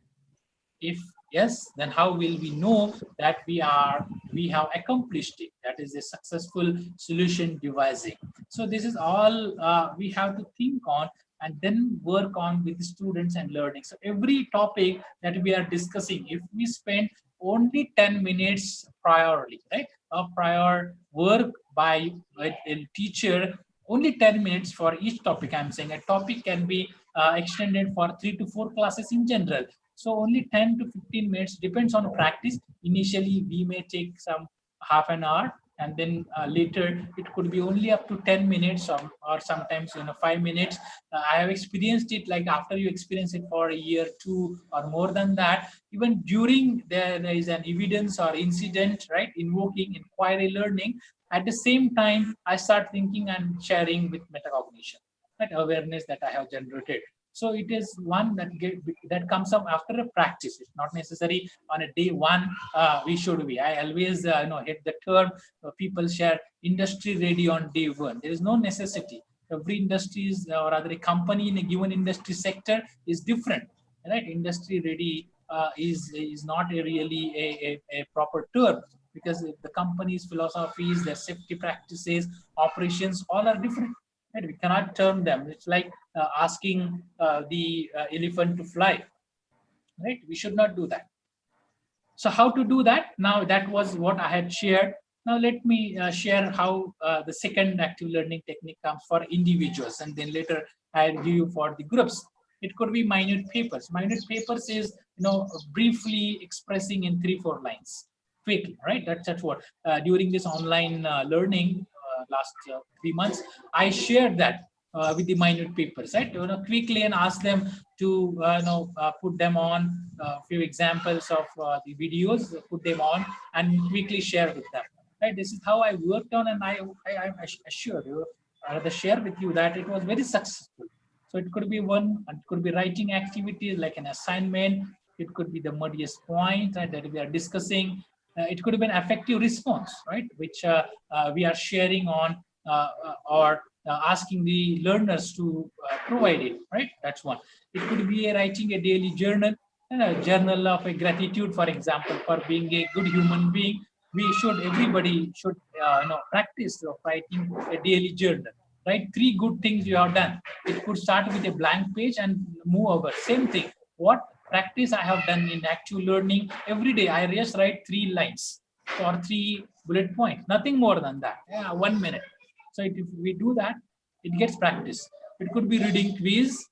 If yes, then how will we know that we have accomplished it? That is a successful solution devising. So this is all we have to think on, and then work on with the students and learning. So every topic that we are discussing, if we spend only 10 minutes priorly, right, of prior work by a teacher, only 10 minutes for each topic. I'm saying a topic can be extended for 3 to 4 classes in general. So only 10 to 15 minutes, depends on practice. Initially, we may take some half an hour, and then later it could be only up to 10 minutes, or sometimes 5 minutes. I have experienced it, like after you experience it for a year, 2 or more than that, even during there is an evidence or incident, right, invoking inquiry learning. At the same time, I start thinking and sharing with metacognition, that awareness that I have generated. So it is one that comes up after a practice. It's not necessary on a day one. We should be. I always hit the term. People share industry ready on day one. There is no necessity. Every industry is, or rather a company in a given industry sector is different. Right? Industry ready is not really a proper term, because the company's philosophies, their safety practices, operations, all are different. Right? We cannot term them. It's like asking the elephant to fly. Right? We should not do that. So how to do that? Now that was what I had shared. Now let me share how the second active learning technique comes for individuals, and then later I'll give you for the groups. It could be minute papers. Minute papers is briefly expressing in 3-4 lines quickly, right? That's what during this online learning last 3 months, I shared that with the minute papers, right? Quickly, and ask them to put them on a few examples of the videos, put them on, and quickly share with them. Right? This is how I worked on, and I assure you, share with you that it was very successful. So it could be it could be writing activities like an assignment. It could be the muddiest point, right, that we are discussing. It could have been effective response, right, which we are sharing on, or asking the learners to provide it, right? That's one. It could be writing a daily journal, a journal of a gratitude, for example, for being a good human being. Everybody should practice of writing a daily journal. Right, 3 good things you have done. It could start with a blank page and move over. Same thing. What practice I have done in active learning every day? I just write 3 lines or 3 bullet points. Nothing more than that. Yeah, 1 minute. So if we do that, it gets practice. It could be reading quiz.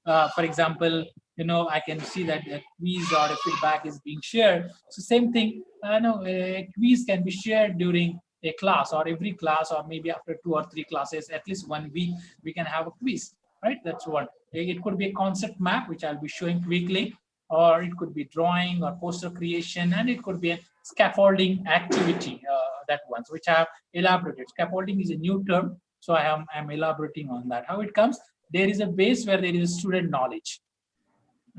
For example, I can see that a quiz or a feedback is being shared. So same thing, a quiz can be shared during a class, or every class, or maybe after 2 or 3 classes, at least 1 week, we can have a quiz, right? That's one. It could be a concept map, which I'll be showing quickly, or it could be drawing or poster creation, and it could be a scaffolding activity, that one, which I have elaborated. Scaffolding is a new term, so I'm elaborating on that. How it comes? there is a base where there is student knowledge,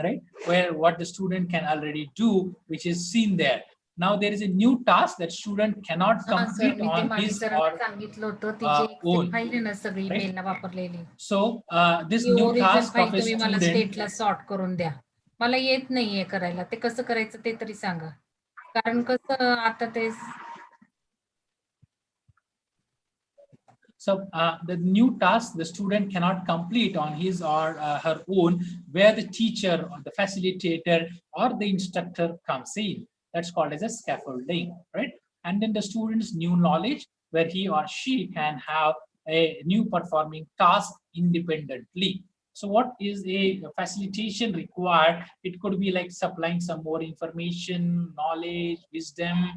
right? Where what the student can already do, which is seen there. Now there is a new task that student cannot complete on his or own. Right? So this new task of a student. Sort करून द्या. मला येत नाहीये करायला. ते कसं करायचं ते तरी सांगा. कारण कसं आता ते So the new task the student cannot complete on his or her own, where the teacher or the facilitator or the instructor comes in. That's called as a scaffolding, right? And then the student's new knowledge, where he or she can have a new performing task independently. So what is a facilitation required? It could be like supplying some more information, knowledge, wisdom,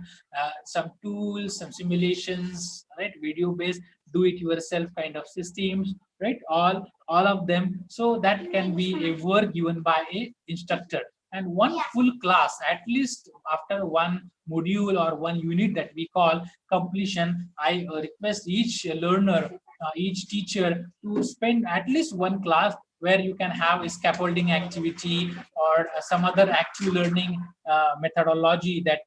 some tools, some simulations, right? Video-based, do-it-yourself kind of systems, right? All of them. So that can be a work given by a instructor. And one full class, at least after one module or one unit that we call completion, I request each learner, each teacher to spend at least one class where you can have a scaffolding activity or some other active learning methodology that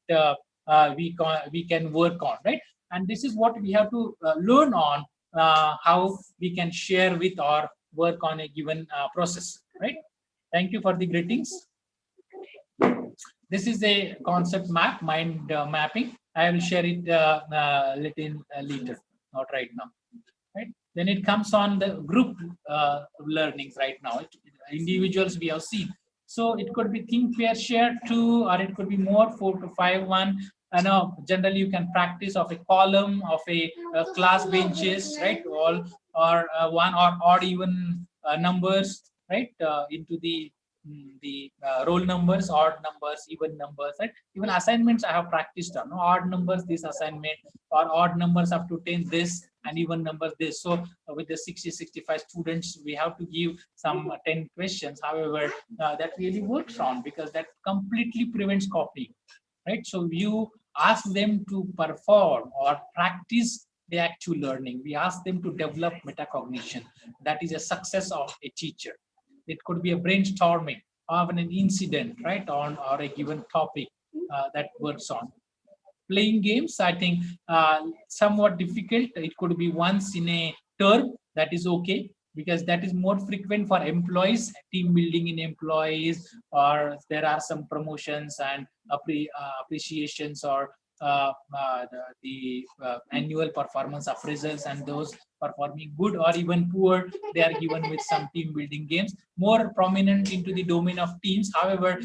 we can work on, right? And this is what we have to learn on, how we can share with or work on a given process, right? Thank you for the greetings. This is a concept map, mind mapping. I will share it little later, not right now. Right? Then it comes on the group learnings right now. Individuals we have seen. So it could be think, pair, share 2, or it could be more 4 to 5, 1. Generally you can practice of a column of a class benches, right? All or one or odd even numbers, right? Into the roll numbers, odd numbers, even numbers, right? Even assignments I have practiced on odd numbers this assignment, or odd numbers up to 10 this, and even numbers this. So with the 60-65 students we have to give some 10 questions. However, that really works on, because that completely prevents copying, right? So you ask them to perform or practice the actual learning. We ask them to develop metacognition. That is a success of a teacher. It could be a brainstorming of an incident, right, on or a given topic that works on. Playing games, I think somewhat difficult. It could be once in a term, that is okay, because that is more frequent for employees, team building in employees, or there are some promotions and appreciations, or the annual performance appraisals, and those performing good or even poor, they are given with some team building games, more prominent into the domain of teams. However,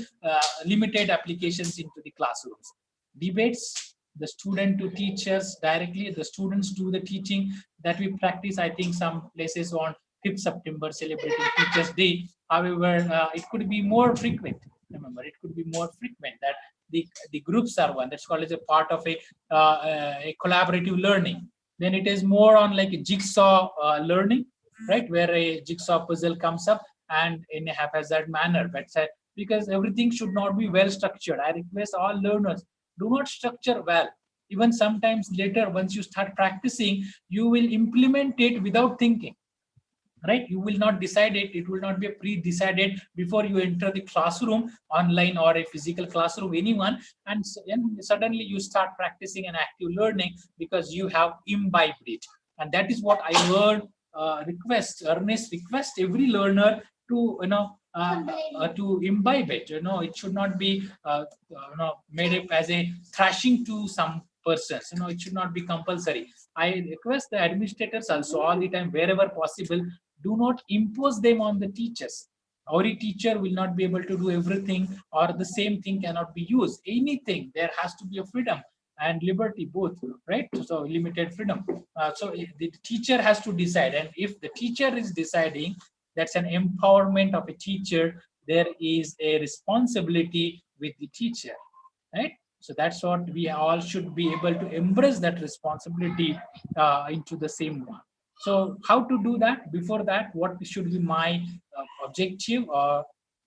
limited applications into the classrooms. Debates, the student to teachers directly, the students do the teaching, that we practice. I think some places on 5th September celebrating Teachers Day. However, it could be more frequent. Remember, it could be more frequent that the groups are one. That's called as a part of a collaborative learning. Then it is more on like a jigsaw learning, right? Where a jigsaw puzzle comes up and in a haphazard manner. But because everything should not be well structured. I request all learners, do not structure well. Even sometimes later, once you start practicing, you will implement it without thinking, right? You will not decide it. It will not be a pre-decided before you enter the classroom, online or a physical classroom, anyone, and suddenly you start practicing an active learning because you have imbibed it. And that is what I learned, earnest request every learner to, to imbibe it. It should not be, made up as a thrashing to some persons. It should not be compulsory. I request the administrators also all the time, wherever possible, do not impose them on the teachers. Every teacher will not be able to do everything, or the same thing cannot be used. Anything, there has to be a freedom and liberty both, right? So limited freedom. So the teacher has to decide, and if the teacher is deciding, that's an empowerment of a teacher. There is a responsibility with the teacher, right? So that's what we all should be able to embrace, that responsibility into the same one. So how to do that? Before that, what should be my objective?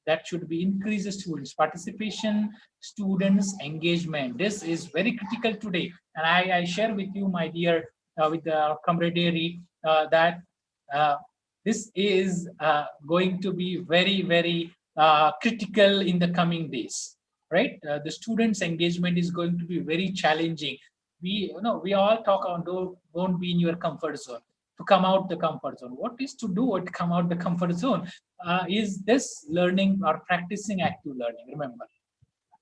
That should be increase the students' participation, students' engagement. This is very critical today. And I share with you, my dear, with the camaraderie, that this is going to be very, very critical in the coming days, right? The students' engagement is going to be very challenging. We all talk on don't be in your comfort zone. To come out the comfort zone, what is to do to come out the comfort zone? Is this learning or practicing active learning? Remember,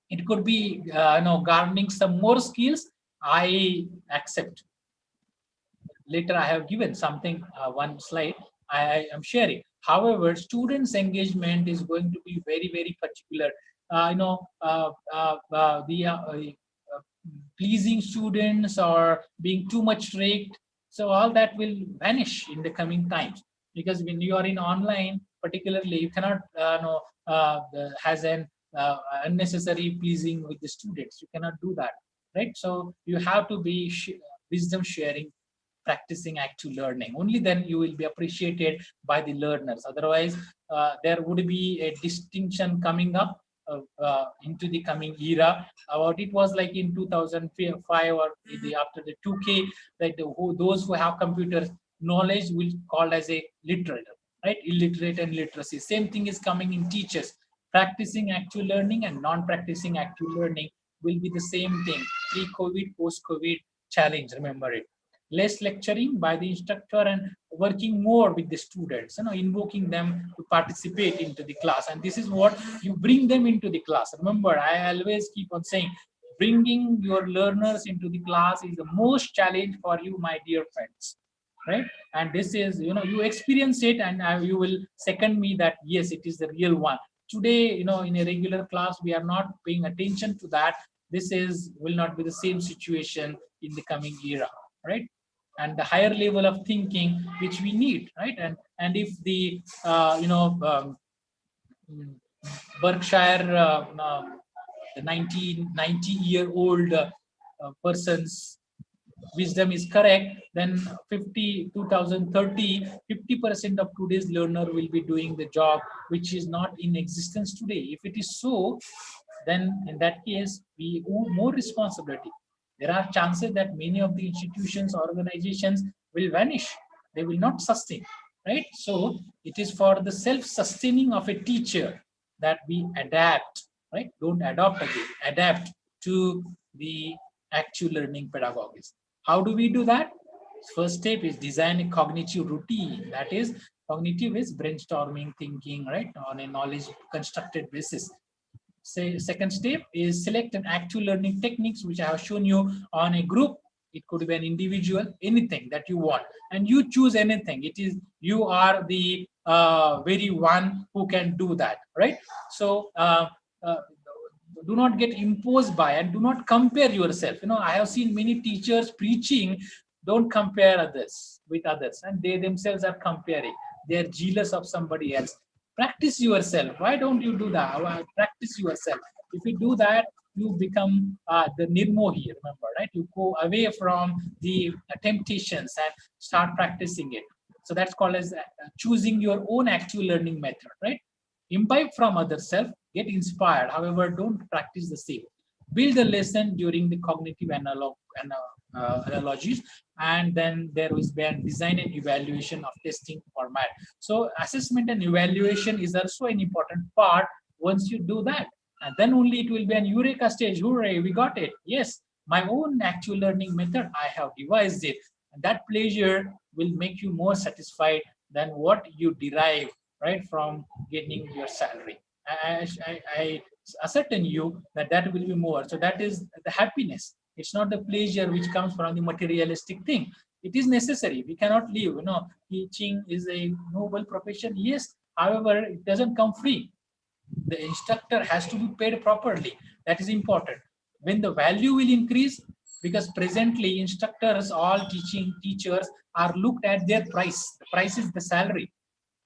it could be garnering some more skills. I accept. Later I have given something, one slide I am sharing. However, students' engagement is going to be very, very particular. Pleasing students or being too much strict. So all that will vanish in the coming times, because when you are in online, particularly, you cannot has an unnecessary pleasing with the students. You cannot do that, right? So you have to be wisdom sharing, practicing active learning. Only then you will be appreciated by the learners. Otherwise, there would be a distinction coming up into the coming era. What it was like in 2005 or after the 2K, that those who have computer knowledge will called as a literate, right? Illiterate and literacy. Same thing is coming in teachers. Practicing active learning and non-practicing active learning will be the same thing. Pre-COVID, post-COVID challenge. Remember it. Less lecturing by the instructor and working more with the students, invoking them to participate into the class. And this is what you bring them into the class. Remember, I always keep on saying, bringing your learners into the class is the most challenge for you, my dear friends, right? And this is, you experience it, and you will second me that yes, it is the real one. Today, in a regular class, we are not paying attention to that. This will not be the same situation in the coming era, right? And the higher level of thinking which we need, right? And if the Berkshire, the 1990-year-old person's wisdom is correct, then 50% of today's learner will be doing the job which is not in existence today. If it is so, then in that case, we owe more responsibility. There are chances that many of the institutions, organizations will vanish. They will not sustain, right? So it is for the self-sustaining of a teacher that we adapt, right? Don't adopt again, adapt to the actual learning pedagogies. How do we do that? First step is design a cognitive routine. That is, cognitive is brainstorming, thinking, right, on a knowledge constructed basis. Say, second step is select an actual learning techniques, which I have shown you on a group. It could be an individual, anything that you want, and you choose anything. It is, you are the very one who can do that, right? So do not get imposed by, and do not compare yourself. I have seen many teachers preaching, don't compare others with others, and they themselves are comparing. They are jealous of somebody else. Practice yourself. Why don't you do that? Practice yourself. If you do that, you become the nirmohi, remember, right? You go away from the temptations and start practicing it. So that's called as choosing your own actual learning method, right? Imbibe from other self, get inspired. However, don't practice the same. Build a lesson during the cognitive analogies, and then there is been design and evaluation of testing format. So assessment and evaluation is also an important part. Once you do that, and then only it will be an eureka stage. Hooray, we got it. Yes, my own actual learning method, I have devised it. And that pleasure will make you more satisfied than what you derive, right, from getting your salary. I ascertain you that will be more. So that is the happiness. It's not the pleasure which comes from the materialistic thing. It is necessary. We cannot live. Teaching is a noble profession. Yes. However, it doesn't come free. The instructor has to be paid properly. That is important. When the value will increase, because presently instructors, all teachers are looked at their price. The price is the salary,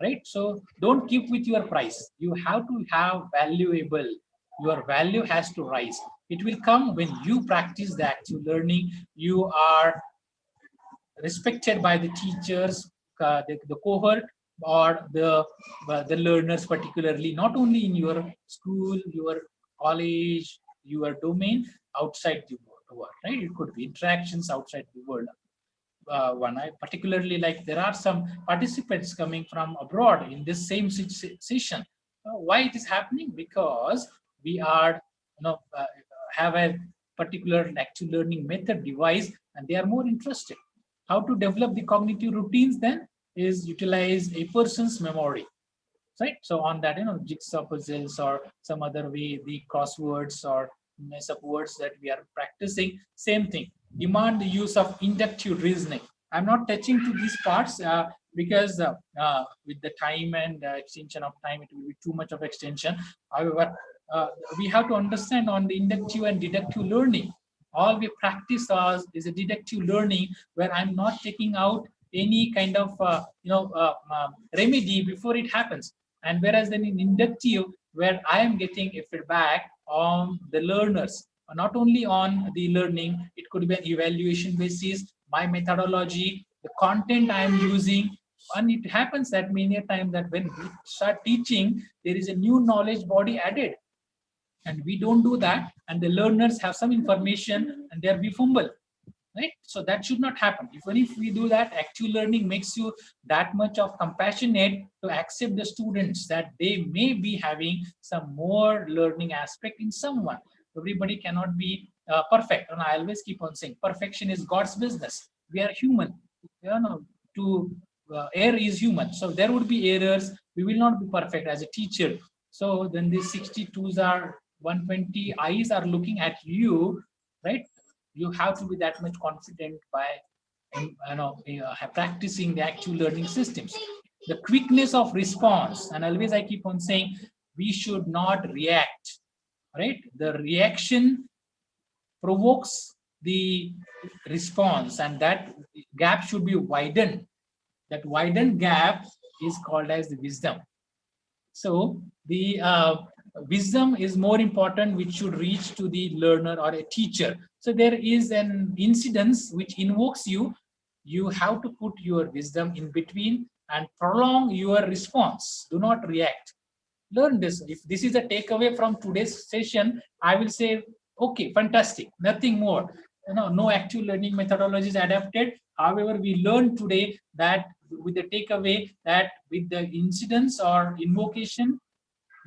right? So don't keep with your price. You have to have valuable. Your value has to rise. It will come when you practice the active learning. You are respected by the teachers, the cohort, or the learners, particularly, not only in your school, your college, your domain, outside the world, right? It could be interactions outside the world. one. I particularly like there are some participants coming from abroad in this same session. Why it is happening? Because we are, have a particular active learning method device, and they are more interested. How to develop the cognitive routines then is utilize a person's memory, right? So on that, jigsaw puzzles or some other way, the crosswords or mess up words that we are practicing, same thing, demand the use of inductive reasoning. I'm not touching to these parts because with the time and extension of time, it will be too much of extension. However, we have to understand on the inductive and deductive learning. All we practice is a deductive learning where I'm not taking out any kind of remedy before it happens. And whereas then in inductive, where I am getting a feedback on the learners, not only on the learning, it could be an evaluation basis, my methodology, the content I am using. And it happens that many a time that when we start teaching, there is a new knowledge body added. And we don't do that. And the learners have some information and they're be fumble. Right? So that should not happen. Even if we do that, active learning makes you that much of compassionate to accept the students that they may be having some more learning aspect in someone. Everybody cannot be perfect. And I always keep on saying perfection is God's business. We are human. To err is human. So there would be errors. We will not be perfect as a teacher. So then these 62s are 120 eyes are looking at you, right? You have to be that much confident by practicing the actual learning systems. The quickness of response, and always I keep on saying we should not react, right? The reaction provokes the response, and that gap should be widened. That widened gap is called as the wisdom. So the wisdom is more important, which should reach to the learner or a teacher. So there is an incidence which invokes you. You have to put your wisdom in between and prolong your response. Do not react. Learn this. If this is a takeaway from today's session, I will say, okay, fantastic, nothing more. No active learning methodology is adapted. However, we learned today that with the takeaway that with the incidence or invocation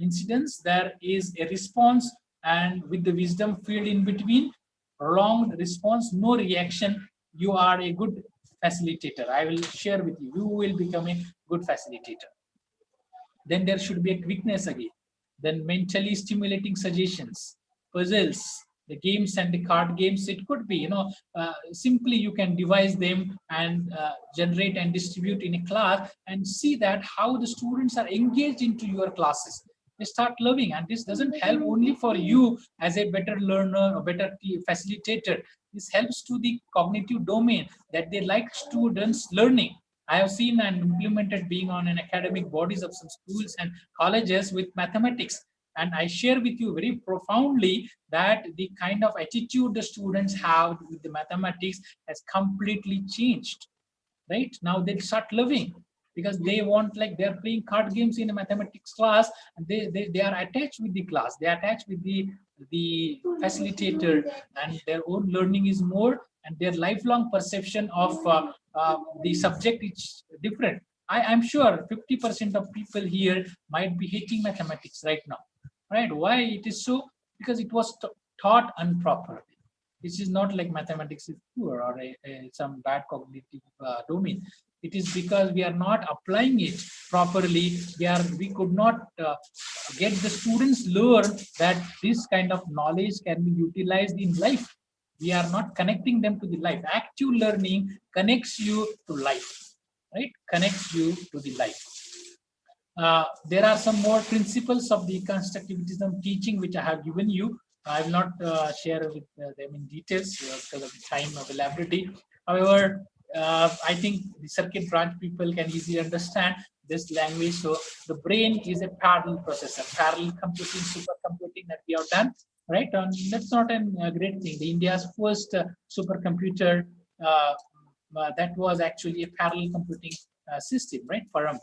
incidence, there is a response, and with the wisdom field in between, prolonged response, no reaction, you are a good facilitator. I will share with you. You will become a good facilitator. Then there should be a quickness again. Then mentally stimulating suggestions, puzzles, the games and the card games. It could be, simply you can devise them and generate and distribute in a class and see that how the students are engaged into your classes. They start loving, and this doesn't help only for you as a better learner or better facilitator. This helps to the cognitive domain that they like students learning. I have seen and implemented being on an academic bodies of some schools and colleges with mathematics. And I share with you very profoundly that the kind of attitude the students have with the mathematics has completely changed. Right? Now they start loving because they want, like they're playing card games in a mathematics class, and they are attached with the class. They are attached with the facilitator, and their own learning is more, and their lifelong perception of the subject is different. I'm sure 50% of people here might be hating mathematics right now, right? Why it is so? Because it was taught improperly. This is not like mathematics is poor or some bad cognitive domain. It is because we are not applying it properly. We could not get the students learn that this kind of knowledge can be utilized in life. We are not connecting them to the life. Active learning connects you to life, right? Connects you to the life. There are some more principles of the constructivism teaching which I have given you. I will not share with them in details because of the time availability. However, I think the circuit branch people can easily understand this language. So the brain is a parallel processor, parallel computing, supercomputing that we have done, right? And that's not a great thing. The India's first supercomputer that was actually a parallel computing system, right? Param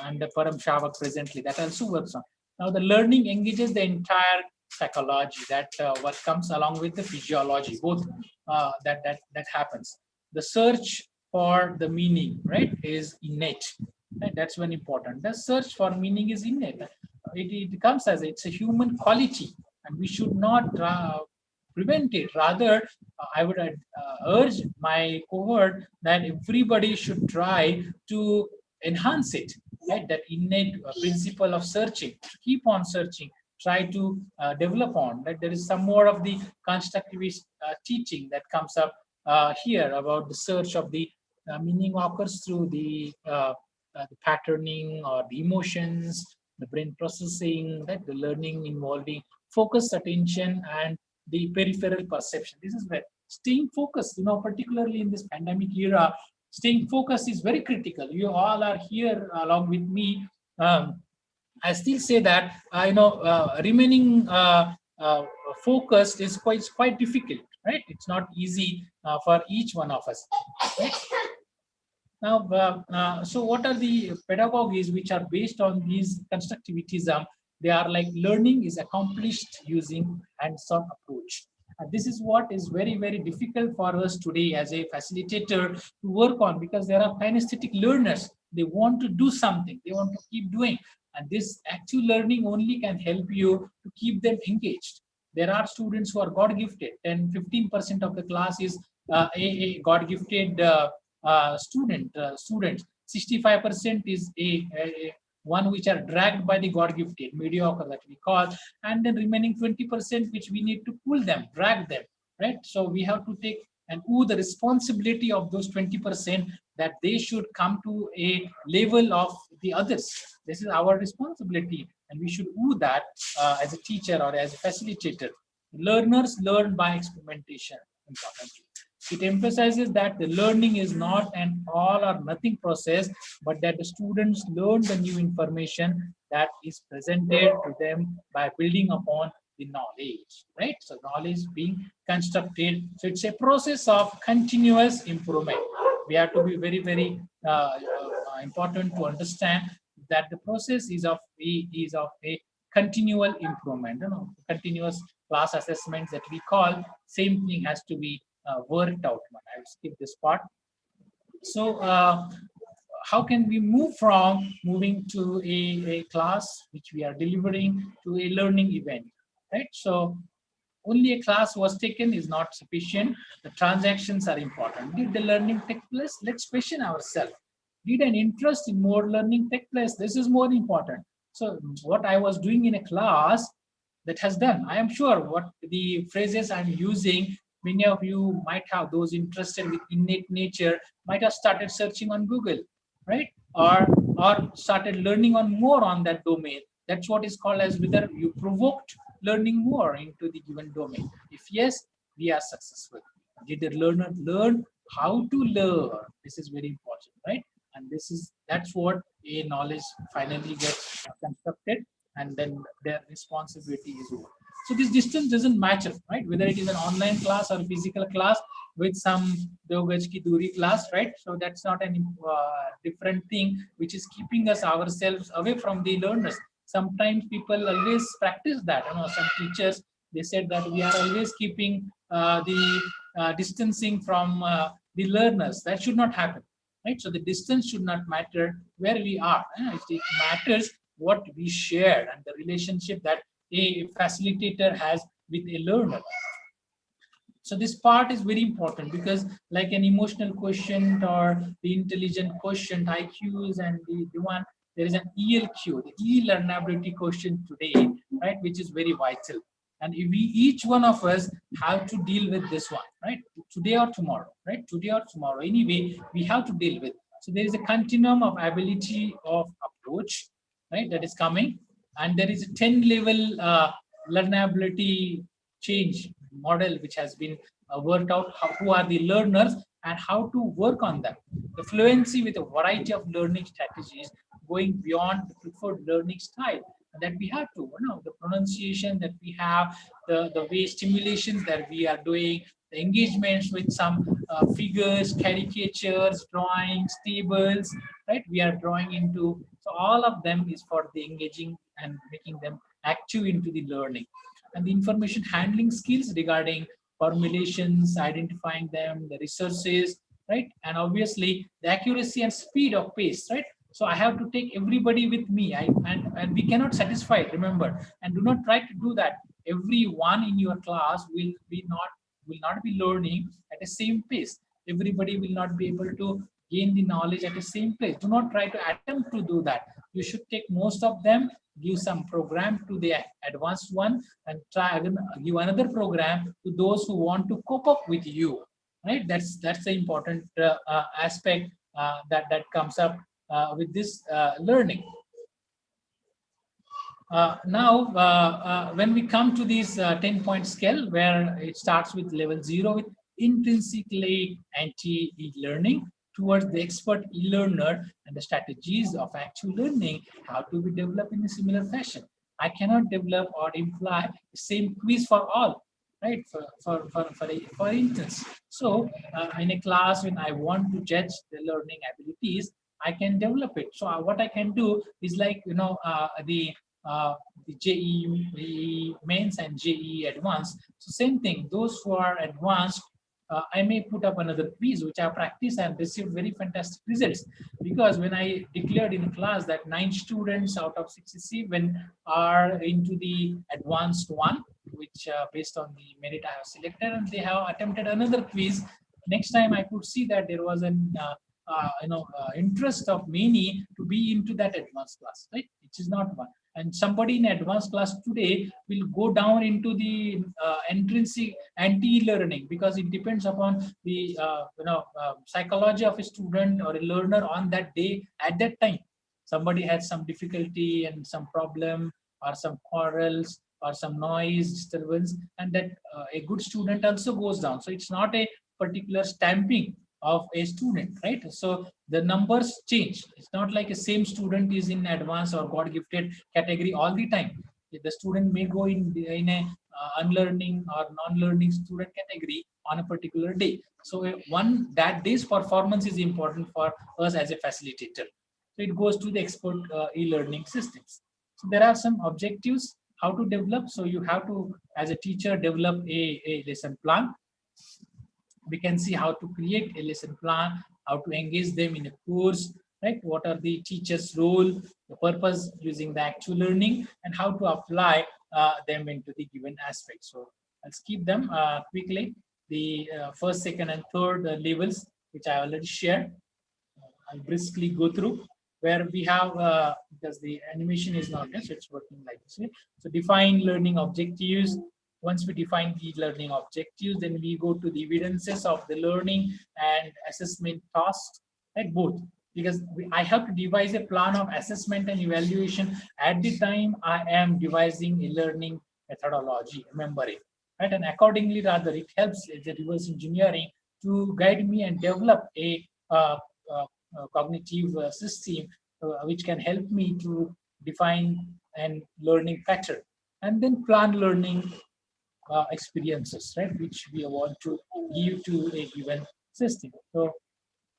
and the Param Shavak presently that also works on. Now the learning engages the entire psychology, that what comes along with the physiology, both that happens. The search for the meaning, right, is innate. Right? That's very important. The search for meaning is innate. It comes as it's a human quality, and we should not prevent it. Rather, I would urge my cohort that everybody should try to enhance it. Right? That innate principle of searching, keep on searching, try to develop on. That there is some more of the constructivist teaching that comes up here about the search of the meaning occurs through the patterning or the emotions, the brain processing, that the learning involving focused attention and the peripheral perception. This is where staying focused, particularly in this pandemic era, staying focused is very critical. You all are here along with me. I still say that remaining focused is quite difficult, right? It's not easy for each one of us. Right? Now, so what are the pedagogies which are based on these constructivism? They are like learning is accomplished using hands-on approach. And this is what is very, very difficult for us today as a facilitator to work on, because there are kinesthetic learners. They want to do something, they want to keep doing. And this active learning only can help you to keep them engaged. There are students who are God gifted, 10-15% of the class is a God gifted students. 65% is a one which are dragged by the God gifted, mediocre that we call, and then remaining 20% which we need to pull them, drag them, right? So we have to take and the responsibility of those 20% that they should come to a level of the others. This is our responsibility, and we should do that as a teacher or as a facilitator. Learners learn by experimentation, importantly. It emphasizes that the learning is not an all or nothing process, but that the students learn the new information that is presented to them by building upon the knowledge, right? So knowledge being constructed. So it's a process of continuous improvement. We have to be very, very important to understand that the process is of a continual improvement. Continuous class assessments that we call, same thing has to be worked out. I'll skip this part. So how can we move from moving to a class which we are delivering to a learning event, right? So only a class was taken is not sufficient. The transactions are important. Did the learning take place? Let's question ourselves. Did an interest in more learning take place? This is more important. So what I was doing in a class, that has done. I am sure what the phrases I'm using, many of you might have, those interested with innate nature might have started searching on Google, right? Or started learning on more on that domain. That's what is called as whether you provoked learning more into the given domain. If yes, we are successful. Did the learner learn how to learn? This is very important, right? And that's what a knowledge finally gets constructed, and then their responsibility is over. So this distance doesn't matter, right? Whether it is an online class or physical class with some do gaj ki duri class, right? So that's not an different thing which is keeping us ourselves away from the learners. Sometimes people always practice that. Some teachers, they said that we are always keeping the distancing from the learners. That should not happen, right? So the distance should not matter where we are. It matters what we share and the relationship that a facilitator has with a learner. So this part is very important, because like an emotional quotient or the intelligent quotient, IQs, and the one, there is an ELQ, the e-learnability quotient today, right, which is very vital. And if we, each one of us, have to deal with this one, right, today or tomorrow, right, today or tomorrow, anyway, we have to deal with. So there is a continuum of ability of approach, right, that is coming, and there is a 10-level learnability change model which has been worked out, who are the learners and how to work on them. The fluency with a variety of learning strategies going beyond the preferred learning style that we have to, the pronunciation that we have, the way stimulations that we are doing, the engagements with some figures, caricatures, drawings, tables, right? We are drawing into, so all of them is for the engaging and making them active into the learning. And the information handling skills regarding formulations, identifying them, the resources, right? And obviously the accuracy and speed of pace, right? So I have to take everybody with me. And we cannot satisfy it, remember, and do not try to do that. Everyone in your class will not be learning at the same pace. Everybody will not be able to gain the knowledge at the same place. Do not try to attempt to do that. You should take most of them, give some program to the advanced one, and try again, give another program to those who want to cope up with you, right? That's the important aspect that comes up with this learning. When we come to this 10-point scale, where it starts with level 0 with intrinsically anti-e-learning towards the expert e-learner, and the strategies of actual learning have to be developed in a similar fashion. I cannot develop or imply the same quiz for all, right? For instance, so in a class, when I want to judge the learning abilities, I can develop it. So what I can do is, like, the JEE mains and JEE advanced. So same thing, those who are advanced, I may put up another quiz which I practiced and received very fantastic results, because when I declared in class that 9 students out of 67 are into the advanced one, which based on the merit I have selected, and they have attempted another quiz. Next time I could see that there was an interest of many to be into that advanced class, right? Which is not one. And somebody in advanced class today will go down into the intrinsic anti-learning, because it depends upon the psychology of a student or a learner on that day at that time. Somebody has some difficulty and some problem, or some quarrels, or some noise disturbance, and that a good student also goes down. So it's not a particular stamping of a student, right? So the numbers change. It's not like a same student is in advanced or God gifted category all the time. The student may go in a unlearning or non-learning student category on a particular day. So that day's performance is important for us as a facilitator. So it goes to the expert e-learning systems. So there are some objectives how to develop. So you have to, as a teacher, develop a lesson plan. We can see how to create a lesson plan, how to engage them in a course, right? What are the teacher's role, the purpose using the actual learning, and how to apply them into the given aspect. So I'll skip them quickly. The first, second, and third levels, which I already shared, I'll briskly go through, where we have, because the animation is not there, so it's working like this way. So define learning objectives. Once we define the learning objectives, then we go to the evidences of the learning and assessment tasks, right? Both, because I have to devise a plan of assessment and evaluation at the time I am devising a learning methodology, remember it, right? And accordingly, rather, it helps the reverse engineering to guide me and develop a cognitive system which can help me to define and learning pattern, and then plan learning experiences, right, which we want to give to a given system. So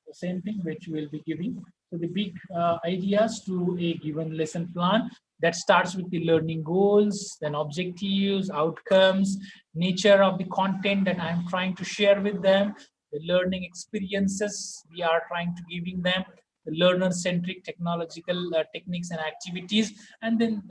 the same thing which we'll be giving. So the big ideas to a given lesson plan, that starts with the learning goals, then objectives, outcomes, nature of the content that I'm trying to share with them, the learning experiences we are trying to giving them, the learner-centric technological techniques and activities, and then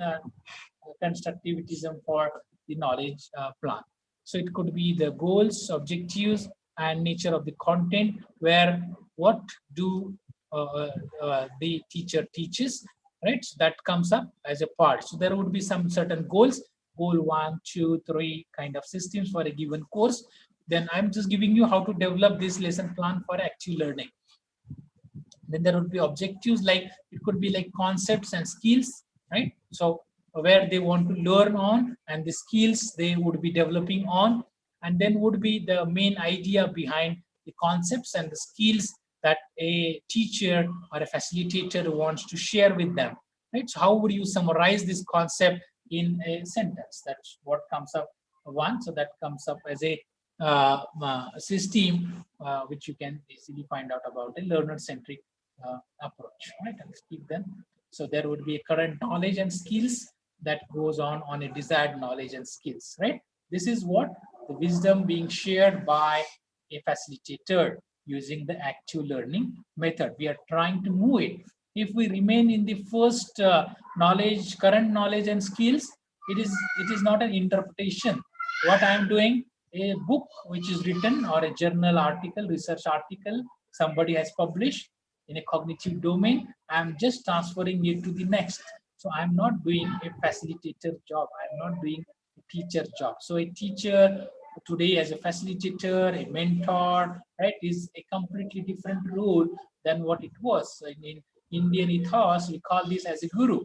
constructivism for the knowledge plan. So it could be the goals, objectives, and nature of the content, where what do the teacher teaches, right? So that comes up as a part. So there would be some certain goals, goal 1, 2, 3 kind of systems for a given course. Then I'm just giving you how to develop this lesson plan for active learning. Then there would be objectives, like it could be like concepts and skills, right? So where they want to learn on, and the skills they would be developing on, and then would be the main idea behind the concepts and the skills that a teacher or a facilitator wants to share with them, right? So how would you summarize this concept in a sentence? That's what comes up one. So that comes up as a system which you can easily find out about a learner-centric approach, right? And keep them. So there would be a current knowledge and skills that goes on a desired knowledge and skills, right? This is what the wisdom being shared by a facilitator, using the actual learning method. We are trying to move it. If we remain in the first knowledge, current knowledge and skills, it is not an interpretation. What I am doing, a book which is written or a journal article, research article, somebody has published in a cognitive domain, I'm just transferring it to the next. So I'm not doing a facilitator job. I'm not doing a teacher job. So a teacher today as a facilitator, a mentor, right, is a completely different role than what it was. In Indian ethos, we call this as a guru,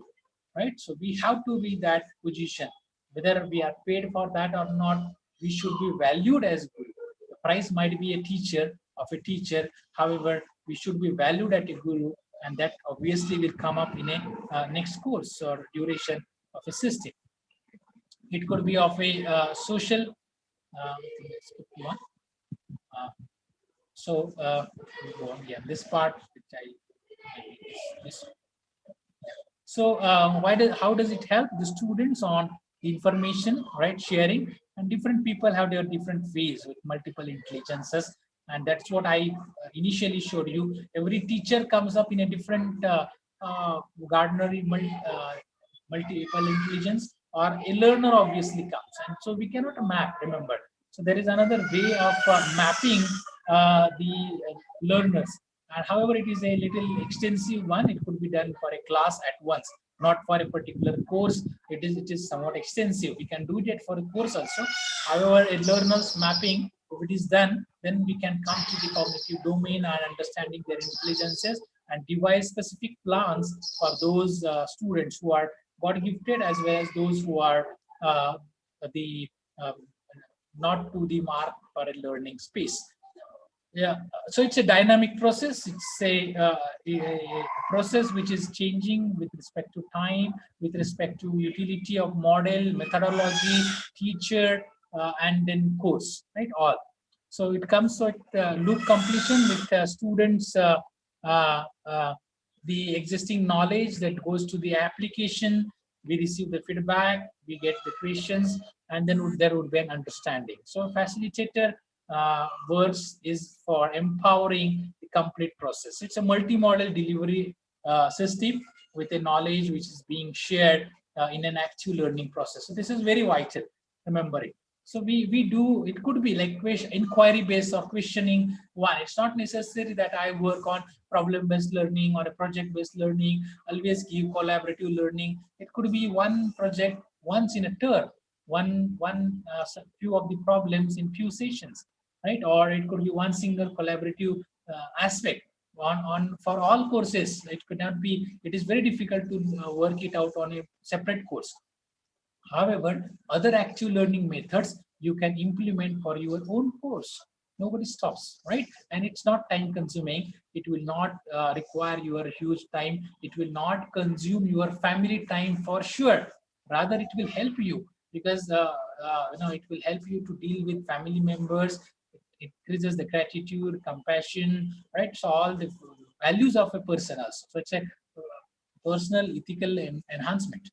right? So we have to be that position. Whether we are paid for that or not, we should be valued as guru. The price might be a teacher of a teacher. However, we should be valued at a guru, and that obviously will come up in a next course or duration of a system. It could be of a social. Let's put one. Uh, so yeah, this part which I this. So how does it help the students on information, right, sharing, and different people have their different ways with multiple intelligences, and that's what I initially showed you. Every teacher comes up in a different Gardner multiple intelligence, or a learner obviously comes, and so we cannot map. Remember, so there is another way of mapping the learners. And however, it is a little extensive one. It could be done for a class at once, not for a particular course. It is somewhat extensive. We can do it for a course also. However, a learner's mapping, if it is done, then we can come to the cognitive domain and understanding their intelligences and devise specific plans for those students who are God gifted, as well as those who are the not to the mark for a learning space. Yeah, so it's a dynamic process. It's a process which is changing with respect to time, with respect to utility of model, methodology, teacher, and then course, right? All. So it comes with loop completion with students, uh, uh, the existing knowledge that goes to the application. We receive the feedback, we get the questions, and then there would be an understanding. So facilitator works is for empowering the complete process. It's a multi-model delivery system with a knowledge which is being shared in an active learning process. So this is very vital, remember it. So we do, it could be like inquiry based or questioning one. It's not necessary that I work on problem based learning or a project based learning, always give collaborative learning. It could be one project once in a term, one few of the problems in few sessions, right? Or it could be one single collaborative aspect on for all courses. It could not be, it is very difficult to work it out on a separate course. However, other active learning methods you can implement for your own course. Nobody stops, right? And it's not time consuming. It will not require your huge time. It will not consume your family time for sure. Rather, it will help you because it will help you to deal with family members. It increases the gratitude, compassion, right? So all the values of a person also. So it's a personal ethical enhancement.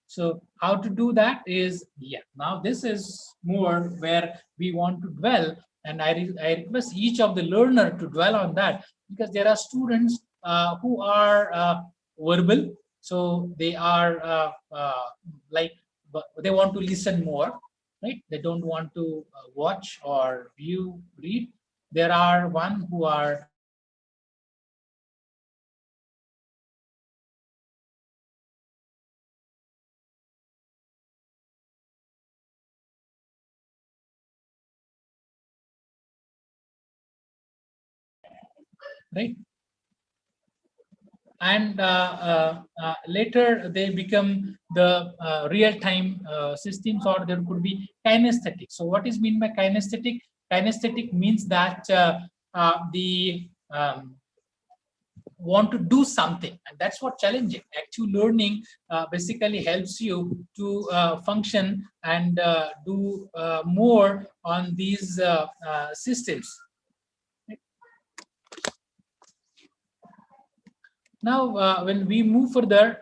So how to do that is, yeah, now this is more where we want to dwell, and I request each of the learner to dwell on that, because there are students who are verbal, so they are like, they want to listen more, right? They don't want to watch or view, read. There are one who are right, and later they become the real-time systems, or there could be kinesthetic. So what is mean by kinesthetic? Kinesthetic means that the want to do something, and that's what challenging. Active learning basically helps you to function and do more on these systems. Now, when we move further,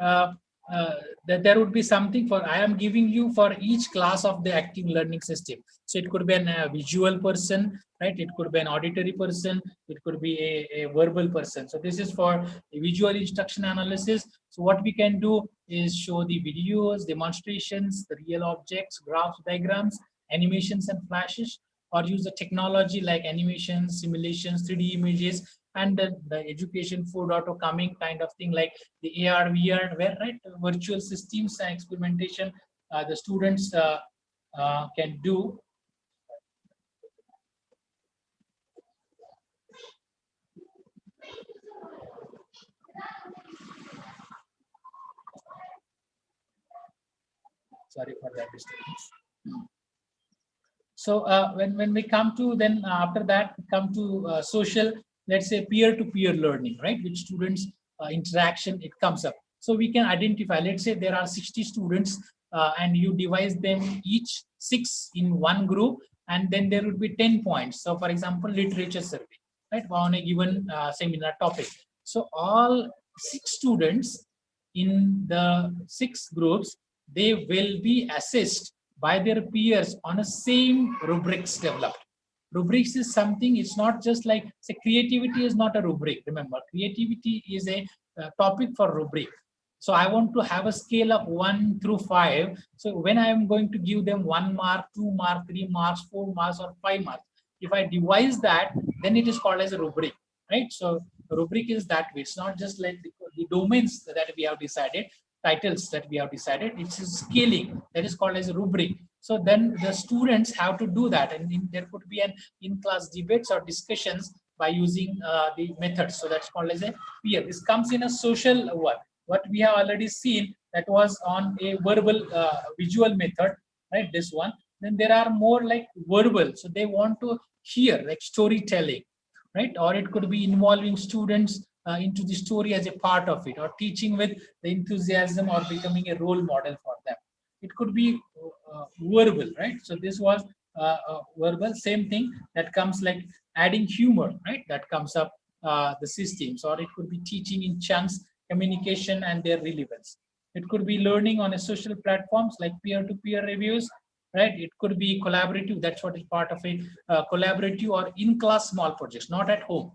that there would be something for I am giving you for each class of the active learning system. So it could be a visual person, right? It could be an auditory person. It could be a verbal person. So this is for visual instruction analysis. So what we can do is show the videos, demonstrations, the real objects, graphs, diagrams, animations and flashes, or use the technology like animations, simulations, 3D images, and the education 4.0 coming kind of thing like the AR, VR, where right virtual systems and experimentation the students can do. Sorry for that disturbance. So when we come to then after that come to social, let's say peer-to-peer learning, right? With students interaction, it comes up. So we can identify, let's say there are 60 students and you divide them each 6 in one group, and then there would be 10 points. So for example, literature survey, right? On a given seminar topic. So all 6 students in the 6 groups, they will be assessed by their peers on a same rubrics developed. Rubrics is something, it's not just like, say, creativity is not a rubric. Remember, creativity is a topic for rubric. So I want to have a scale of 1 through 5. So when I am going to give them 1 mark, 2 mark, 3 marks, 4 marks, or 5 marks, if I devise that, then it is called as a rubric, right? So rubric is that way. It's not just like the domains that we have decided, titles that we have decided. It's a scaling that is called as a rubric. So then the students have to do that, and there could be an in-class debates or discussions by using the methods. So that's called as a peer. This comes in a social one. What we have already seen, that was on a verbal visual method, right? This one. Then there are more like verbal. So they want to hear like storytelling, right? Or it could be involving students into the story as a part of it, or teaching with the enthusiasm, or becoming a role model for them. It could be verbal, right? So this was verbal. Same thing that comes like adding humor, right? That comes up the systems, or it could be teaching in chunks, communication and their relevance. It could be learning on a social platforms like peer-to-peer reviews, right? It could be collaborative. That's what is part of a collaborative or in-class small projects, not at home,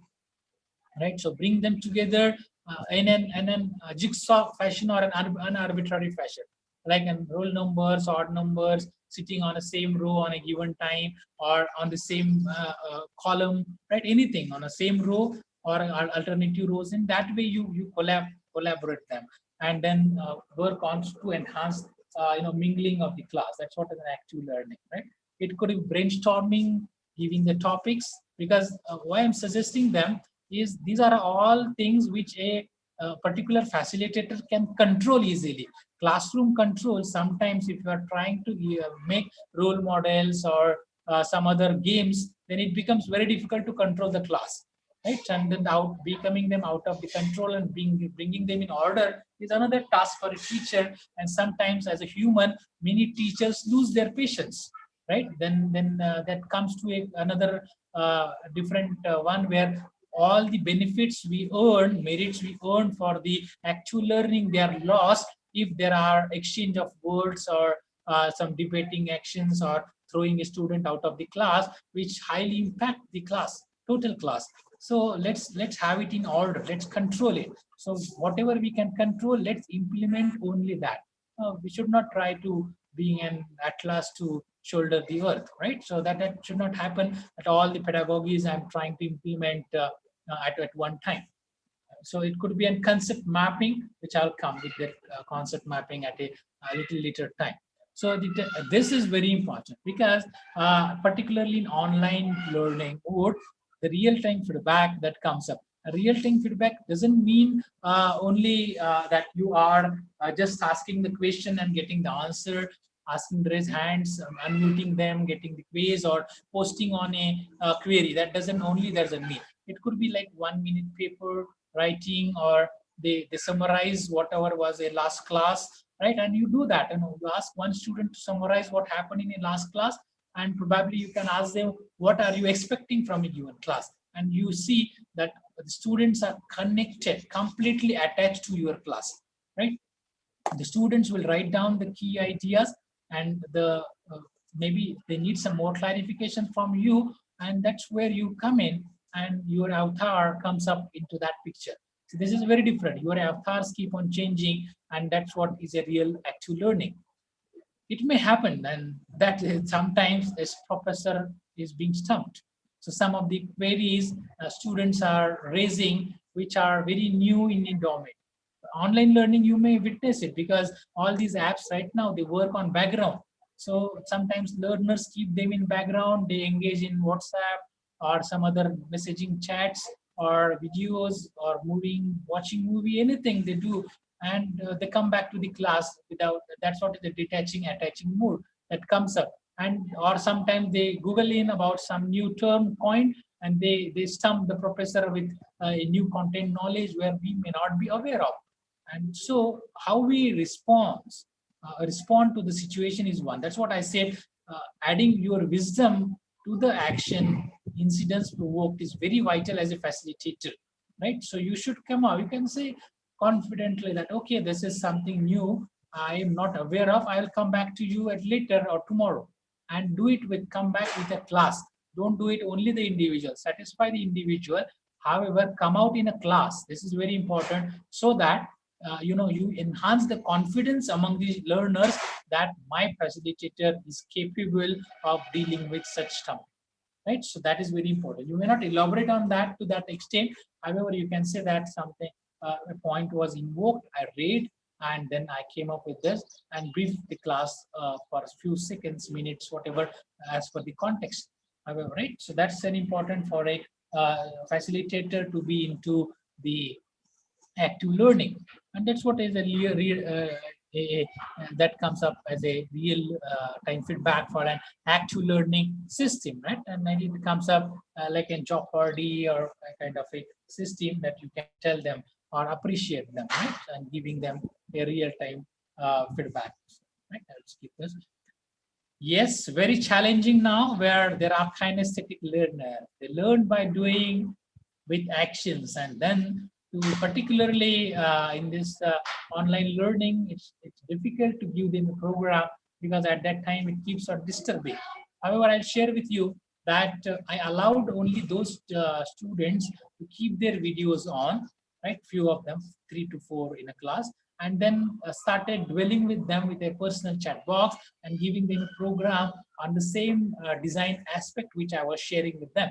right? So bring them together in an jigsaw fashion or an arbitrary fashion, like in roll numbers, odd numbers, sitting on the same row on a given time, or on the same column, right? Anything on the same row or alternative rows. In that way, you collaborate them, and then work on to enhance mingling of the class. That's what is an active learning, right? It could be brainstorming, giving the topics, because why I'm suggesting them is these are all things which a particular facilitator can control easily. Classroom control, sometimes if you are trying to make role models or some other games, then it becomes very difficult to control the class, right? And then becoming them out of the control and bringing them in order is another task for a teacher. And sometimes as a human, many teachers lose their patience, right? Then that comes to another different one, where all the benefits we earn, merits we earn for the actual learning, they are lost if there are exchange of words, or some debating actions, or throwing a student out of the class, which highly impact the class, total class. So let's have it in order. Let's control it. So whatever we can control, let's implement only that. We should not try to being an atlas to shoulder the earth, right? So that should not happen at all the pedagogies I'm trying to implement at one time. So it could be a concept mapping, which I'll come with the concept mapping at a little later time. So this is very important, because particularly in online learning mode, the real-time feedback that comes up. Real-time feedback doesn't mean only that you are just asking the question and getting the answer, asking to raise hands, unmuting them, getting the quiz, or posting on a query. That doesn't mean. It could be like 1 minute paper writing, or they summarize whatever was a last class, right? And you do that, and you ask one student to summarize what happened in a last class, and probably you can ask them, what are you expecting from a given class? And you see that the students are connected, completely attached to your class, right? The students will write down the key ideas, and maybe they need some more clarification from you, and that's where you come in, and your avatar comes up into that picture. So this is very different. Your avatars keep on changing, and that's what is a real active learning. It may happen and that sometimes this professor is being stumped. So some of the queries students are raising, which are very new in the domain. Online learning, you may witness it because all these apps right now, they work on background. So sometimes learners keep them in background, they engage in WhatsApp or some other messaging chats or videos or watching movie, anything they do, and they come back to the class without. That's what is the detaching attaching mode that comes up. And or sometimes they google in about some new term coin, and they stump the professor with a new content knowledge where we may not be aware of. And so how we respond to the situation is one. That's what I said. Adding your wisdom to the action incidents provoked is very vital as a facilitator, right? So you should come out, you can say confidently that, okay, this is something new I am not aware of. I'll come back to you at later or tomorrow. And do it with, come back with a class. Don't do it only the individual. Satisfy the individual. However, come out in a class. This is very important, so that you enhance the confidence among the learners that my facilitator is capable of dealing with such stuff, right? So that is very important. You may not elaborate on that to that extent. However, you can say that something, a point was invoked, I read, and then I came up with this and briefed the class for a few seconds, minutes, whatever, as per the context. However, right? So that's an important for a facilitator to be into the active learning, and that's what is a that comes up as a real time feedback for an active learning system, right? And then it comes up like a Jeopardy or a kind of a system that you can tell them or appreciate them, right? And giving them a real time feedback, right? Let's keep this. Yes, very challenging now, where there are kinesthetic learners. They learn by doing with actions, and then to particularly in this online learning, it's difficult to give them a program because at that time it keeps on disturbing. However, I'll share with you that I allowed only those students to keep their videos on, right? Few of them, 3 to 4 in a class, and then started dwelling with them with a personal chat box and giving them a program on the same design aspect which I was sharing with them.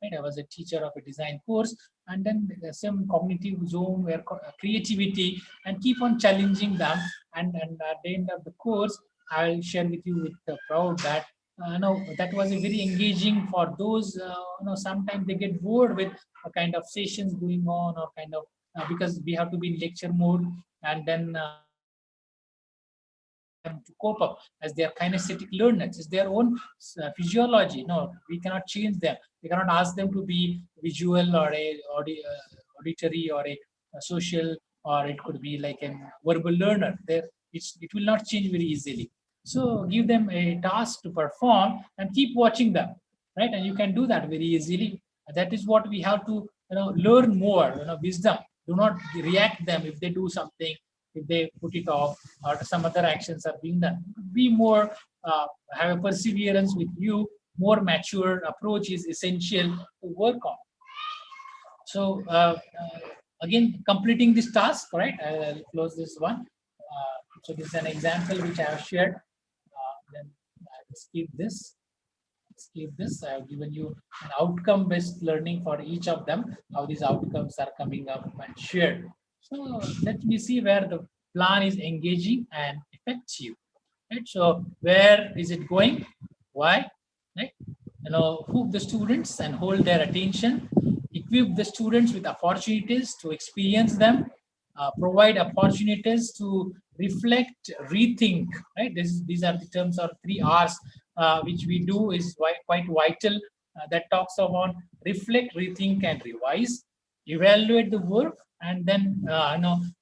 Right? I was a teacher of a design course, and then some cognitive zone where creativity, and keep on challenging them. And at the end of the course, I'll share with you with proud that no, that was a very engaging for those. Sometimes they get bored with a kind of sessions going on, or kind of because we have to be in lecture mode, and then to cope up as they are kinesthetic learners. It's their own physiology. No, we cannot change them. We cannot ask them to be visual or auditory or a social, or it could be like a verbal learner. It will not change very easily. So give them a task to perform and keep watching them, right? And you can do that very easily. That is what we have to learn more. Wisdom. Do not react them if they do something, if they put it off, or some other actions are being done. Be more, have a perseverance with you. More mature approach is essential to work on. So again, completing this task, right? I'll close this one. So this is an example which I have shared. Then I will skip this. I have given you an outcome-based learning for each of them, how these outcomes are coming up and shared. So let me see where the plan is engaging and effective. Right? So where is it going? Why? Right? Hook the students and hold their attention. Equip the students with opportunities to experience them. Provide opportunities to reflect, rethink. Right? These are the terms of 3 R's, which we do is quite vital. That talks about reflect, rethink, and revise. Evaluate the work, and then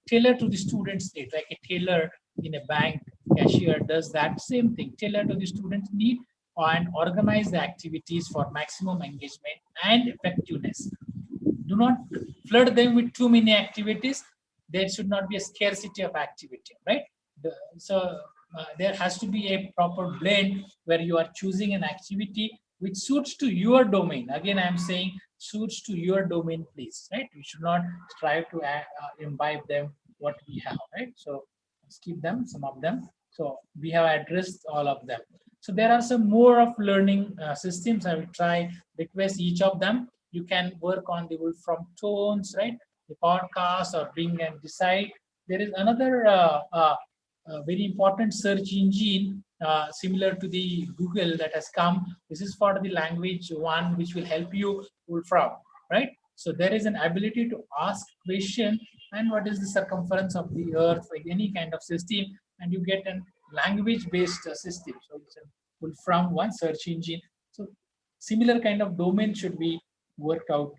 tailor to the student's need, like a tailor in a bank cashier does that same thing. Tailor to the student's need and organize the activities for maximum engagement and effectiveness. Do not flood them with too many activities. there should not be a scarcity of activity, right? There has to be a proper blend where you are choosing an activity which suits to your domain. Again, I'm saying suits to your domain, please, right? We should not strive to imbibe them what we have, right? So let's keep them, some of them. So we have addressed all of them. So there are some more of learning systems. I will try request each of them. You can work on the Wolfram tones, right? The podcast or Bing and Decide. There is another very important search engine similar to the Google that has come. This is for the language one, which will help you Wolfram, right? So there is an ability to ask question and what is the circumference of the earth, like any kind of system, and you get a language-based system. So it's a Wolfram one search engine. So similar kind of domain should be worked out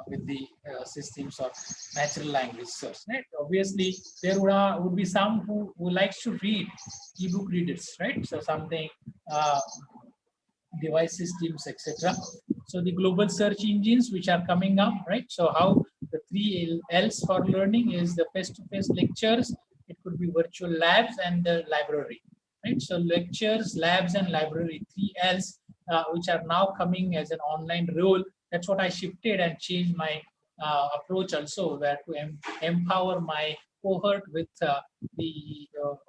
with the systems of natural language search. Right? Obviously, there would be some who likes to read ebook readers, right? So something device systems, etc. So the global search engines which are coming up, right? So how the three L's for learning is the face-to-face lectures, it could be virtual labs and the library, right? So lectures, labs, and library, three L's, which are now coming as an online role. That's what I shifted and changed my approach also, where to empower my cohort with the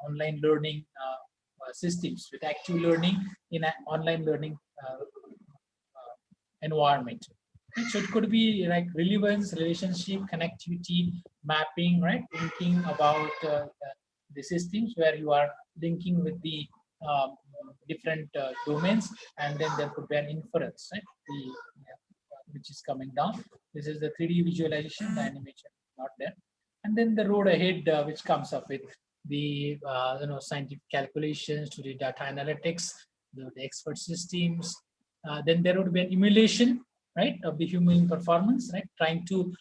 online learning systems, with active learning in an online learning environment. Right? So it could be like relevance, relationship, connectivity, mapping, right? Thinking about the systems where you are linking with the different domains, and then there could be an inference, right? Which is coming down. This is the 3D visualization, the animation not there. And then the road ahead, which comes up with the scientific calculations to the data analytics, the expert systems. Then there would be an emulation, right, of the human performance, right, trying to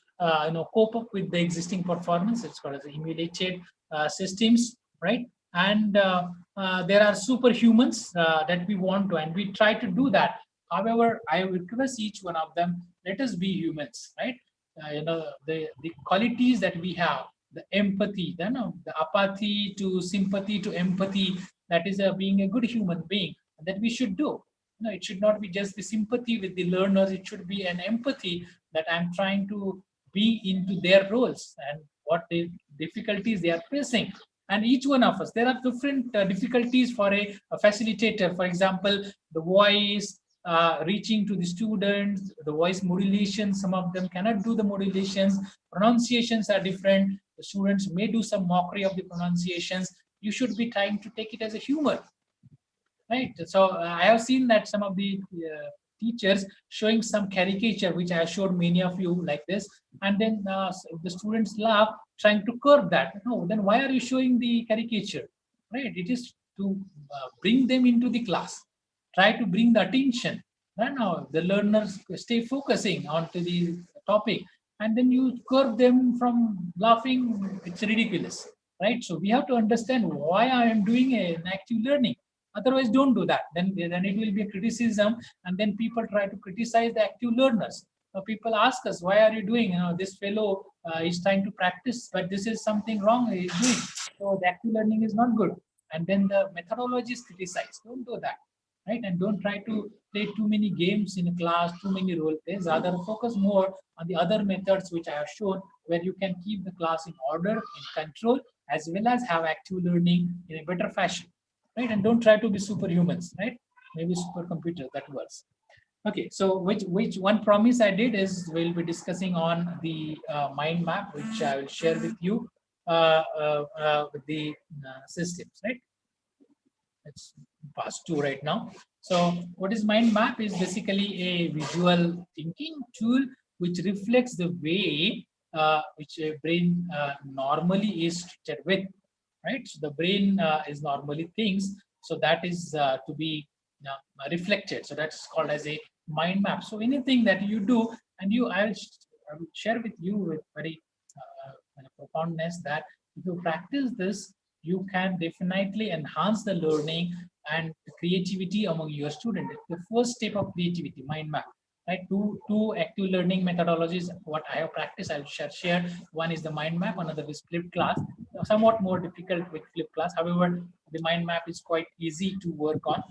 cope up with the existing performance. It's called as emulated systems, right? And there are superhumans that we want to, and we try to do that. However, I request each one of them, let us be humans, right? The qualities that we have, the empathy, the apathy to sympathy to empathy, that is being a good human being that we should do. It should not be just the sympathy with the learners. It should be an empathy that I'm trying to be into their roles and what the difficulties they are facing. And each one of us, there are different difficulties for a facilitator. For example, the voice, reaching to the students, the voice modulation, some of them cannot do the modulations, pronunciations are different, the students may do some mockery of the pronunciations. You should be trying to take it as a humor, right? So I have seen that some of the teachers showing some caricature, which I showed many of you like this, and then the students laugh, trying to curb that. No, then why are you showing the caricature, right? It is to bring them into the class, try to bring the attention. Now the learners stay focusing onto the topic, and then you curb them from laughing. It's ridiculous, right? So we have to understand why I am doing an active learning. Otherwise, don't do that. Then it will be a criticism, and then people try to criticize the active learners. So people ask us, why are you doing? This fellow is trying to practice, but this is something wrong he is doing. So the active learning is not good. And then the methodology is criticized. Don't do that, right? And don't try to play too many games in a class, too many role plays. Rather, focus more on the other methods which I have shown, where you can keep the class in order, in control, as well as have active learning in a better fashion. Right? And don't try to be superhumans, right? Maybe supercomputer, that works. Okay, so which one promise I did is we'll be discussing on the mind map, which I will share with you with the systems, right? It's past 2 right now. So what is mind map is basically a visual thinking tool which reflects the way which a brain normally is treated with, right? So the brain is normally thinks, so that is to be reflected. So that's called as a mind map. So anything that you do, and I will share with you with very profoundness that if you practice this, you can definitely enhance the learning and creativity among your students. The first step of creativity, mind map. right? Two active learning methodologies what I have practiced I'll share. One is the mind map, another is flipped class. Somewhat more difficult with flipped class, however the mind map is quite easy to work on.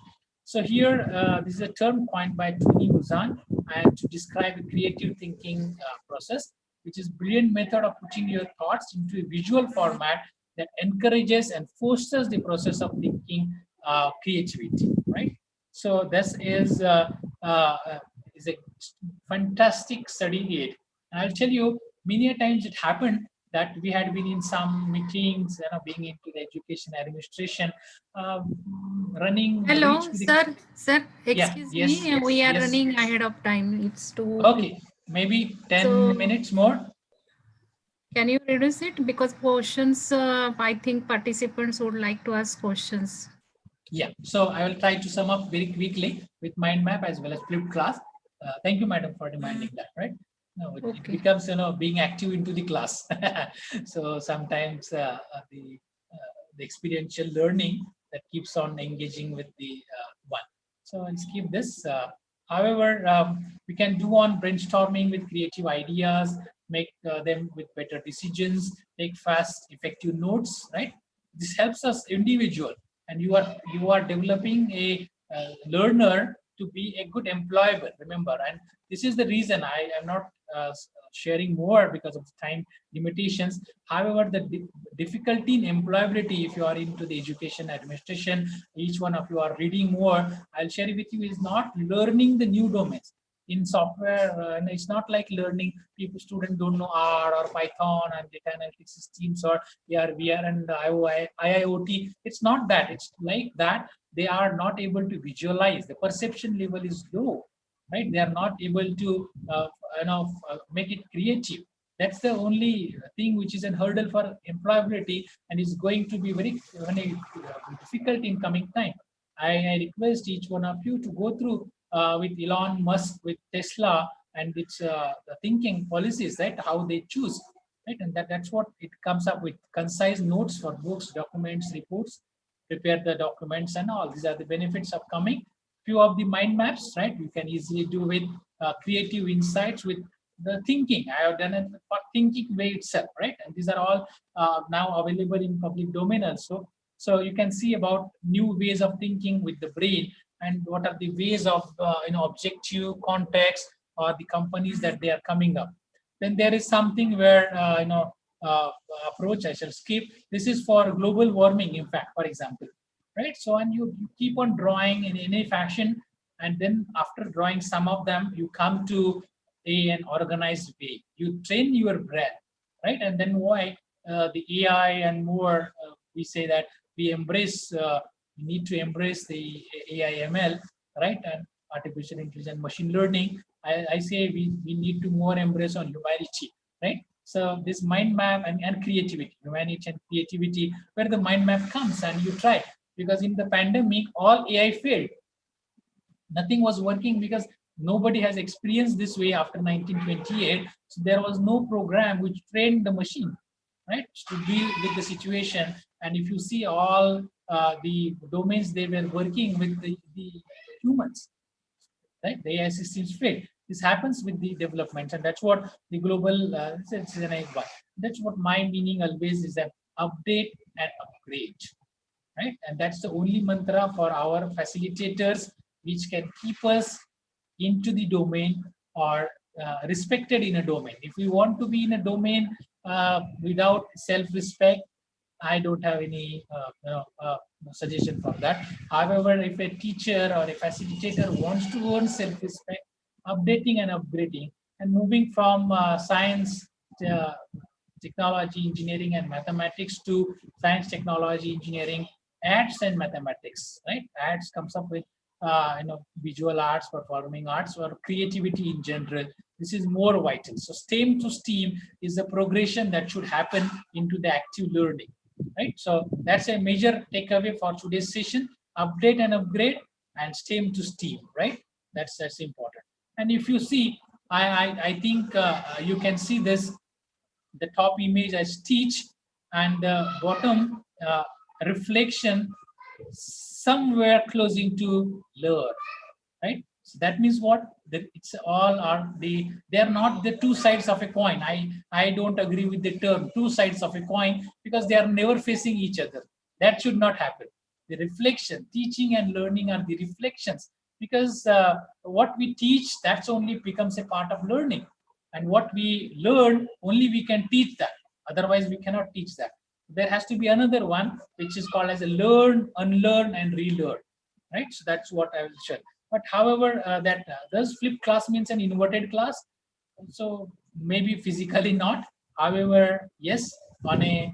So here this is a term coined by Tony Buzan and to describe a creative thinking process, which is brilliant method of putting your thoughts into a visual format that encourages and fosters the process of thinking creativity, right? So this uh, is a fantastic study aid. And I'll tell you, many a times it happened that we had been in some meetings, being into the education administration, running, Hello, reach to the, sir, yeah, excuse yes, me. We are yes. running ahead of time. It's too. Okay, maybe 10 So, minutes more. can you reduce it? Because questions, I think participants would like to ask questions. Yeah, so I will try to sum up very quickly with mind map as well as flipped class. Thank you, madam, for reminding that, right? No, it Okay. becomes, being active into the class. So sometimes the experiential learning that keeps on engaging with the one. So I'll skip this. However, we can do on brainstorming with creative ideas, make them with better decisions, take fast, effective notes, right? This helps us individual, and you are developing a learner to be a good employable, remember. And this is the reason I am not sharing more because of the time limitations. However, the difficulty in employability, if you are into the education administration, each one of you are reading more, I'll share it with you, is not learning the new domains in software. And it's not like learning, people students don't know R or Python and data analytics systems or AR, VR and IIoT. It's not that. It's like that they are not able to visualize. The perception level is low, right? They are not able to make it creative. That's the only thing which is a hurdle for employability and is going to be very difficult in coming time. I request each one of you to go through with Elon Musk, with Tesla, and its thinking policies, right? How they choose, right? And that's what it comes up with: concise notes for books, documents, reports, prepare the documents, and all. These are the benefits of coming. Few of the mind maps, right? You can easily do with creative insights with the thinking. I have done it for thinking way itself, right? And these are all now available in public domain also. So you can see about new ways of thinking with the brain and what are the ways of objective context or the companies that they are coming up. Then there is something where uh, approach I shall skip. This is for global warming impact, for example, right? So and you keep on drawing in any fashion, and then after drawing some of them, you come to an organized way. You train your brain, right? And then why the AI and more, we say that we embrace. We need to embrace the AI ML, right? And artificial intelligence, machine learning. I say we need to more embrace on humanity, right? So this mind map and creativity, humanity and creativity, where the mind map comes and you try. Because in the pandemic, all AI failed. Nothing was working because nobody has experienced this way after 1928. So there was no program which trained the machine, right, to deal with the situation. And if you see all the domains they were working with the humans, right? The AI systems fail. This happens with the developments, and that's what the global it's an one. That's what my meaning always is, that update and upgrade, right? And that's the only mantra for our facilitators, which can keep us into the domain or respected in a domain. If we want to be in a domain without self-respect, I don't have any suggestion for that. However, if a teacher or a facilitator wants to earn self-respect, updating and upgrading, and moving from science, technology, engineering, and mathematics to science, technology, engineering, arts, and mathematics, right? Arts comes up with visual arts, performing arts, or creativity in general. This is more vital. So STEM to STEAM is the progression that should happen into the active learning, right? So that's a major takeaway for today's session: update and upgrade, and STEM to STEAM, right? That's important. And if you see, I think you can see this, the top image as teach, and the bottom reflection somewhere closing to learn, right? So that means what? That it's all are they are not the two sides of a coin. I don't agree with the term two sides of a coin, because they are never facing each other. That should not happen. The reflection, teaching and learning are the reflections, because what we teach, that's only becomes a part of learning, and what we learn only we can teach that. Otherwise, we cannot teach that. There has to be another one which is called as a learn, unlearn, and relearn. Right. So that's what I will share. But however, that does flipped class means an inverted class? So maybe physically not. However, yes, on a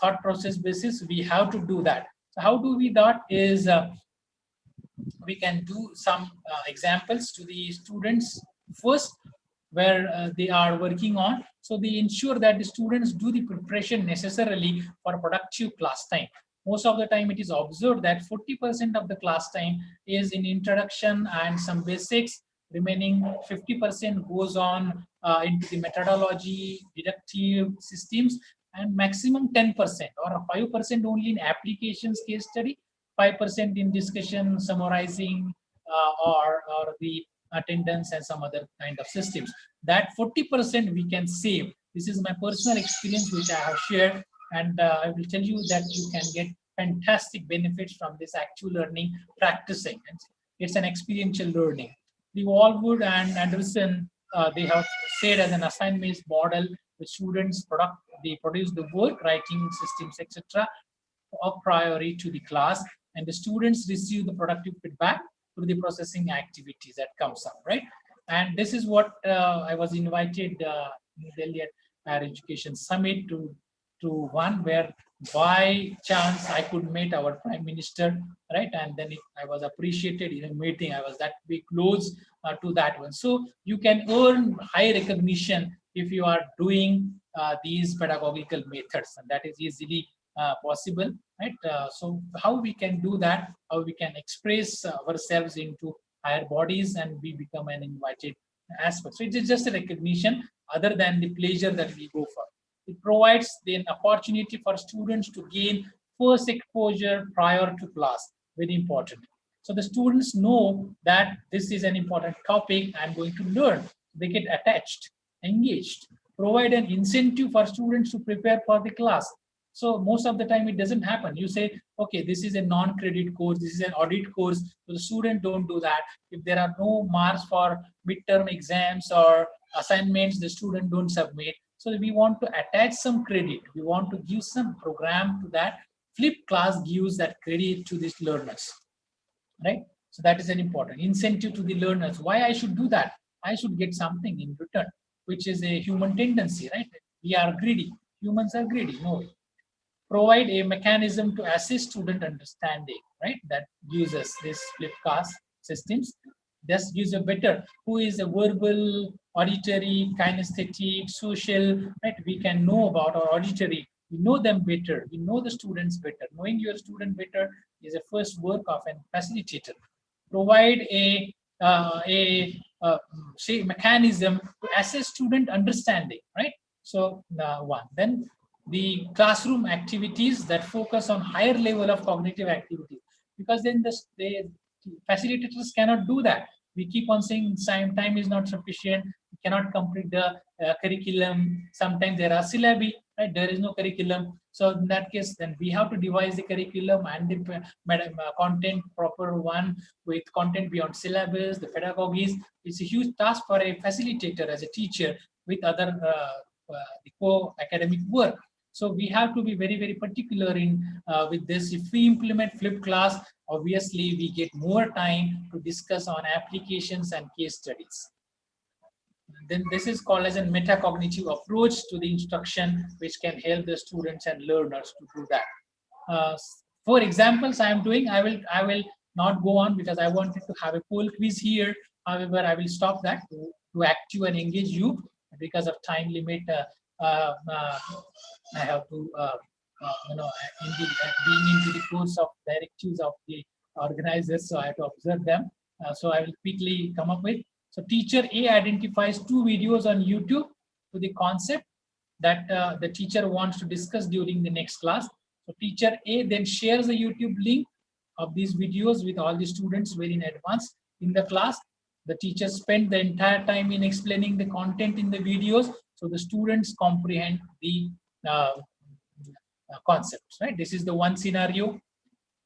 thought process basis, we have to do that. So how do we that is we can do some examples to the students first, where they are working on. So they ensure that the students do the preparation necessarily for productive class time. Most of the time it is observed that 40% of the class time is in introduction and some basics. Remaining 50% goes on into the methodology, deductive systems, and maximum 10% or 5% only in applications case study, 5% in discussion, summarizing, or the attendance and some other kind of systems. That 40% we can save. This is my personal experience which I have shared, and I will tell you that you can get fantastic benefits from this actual learning practicing. And it's an experiential learning. The Wallwood and Anderson, they have said as an assignment model, the students they produce the work, writing systems, etc., a priori to the class, and the students receive the productive feedback through the processing activities that comes up, right? And this is what I was invited in Delhi at Higher Education Summit to one, where by chance I could meet our Prime Minister, right? And then I was appreciated in a meeting. I was that be close to that one. So you can earn high recognition if you are doing these pedagogical methods, and that is easily possible, right? So how we can do that, how we can express ourselves into higher bodies and we become an invited aspect. So it is just a recognition other than the pleasure that we go for. It provides the opportunity for students to gain first exposure prior to class, very important. So the students know that this is an important topic I'm going to learn. They get attached, engaged, provide an incentive for students to prepare for the class. So most of the time it doesn't happen. You say, okay, this is a non-credit course, this is an audit course. So the student don't do that. If there are no marks for midterm exams or assignments, the student don't submit. So we want to attach some credit. We want to give some program to that. Flipped class gives that credit to these learners, right? So that is an important incentive to the learners. Why I should do that? I should get something in return, which is a human tendency, right? We are greedy. Humans are greedy. No, provide a mechanism to assist student understanding, right? That uses this flip class systems. This gives a better who is a verbal, auditory, kinesthetic, social, right? We can know about our auditory. We know them better. We know the students better. Knowing your student better is a first work of a facilitator. Provide say mechanism to assess student understanding, right? So one, then the classroom activities that focus on higher level of cognitive activities, because then the facilitators cannot do that. We keep on saying time is not sufficient, we cannot complete the curriculum. Sometimes there are syllabi, right? There is no curriculum. So in that case, then we have to devise the curriculum and the content proper one with content beyond syllabus, the pedagogies. It's a huge task for a facilitator as a teacher with other the co-academic work. So we have to be very, very particular in with this. If we implement flipped class, obviously we get more time to discuss on applications and case studies. Then this is called as a metacognitive approach to the instruction, which can help the students and learners to do that. For examples I am doing, I will not go on because I wanted to have a poll quiz here. However, I will stop that to active and engage you because of time limit. I have to, being into the course of directives of the organizers, so I have to observe them. So I will quickly come up with. So teacher A identifies 2 videos on YouTube to the concept that the teacher wants to discuss during the next class. So teacher A then shares the YouTube link of these videos with all the students very in advance in the class. The teacher spent the entire time in explaining the content in the videos, so the students comprehend the concepts, right? This is the one scenario.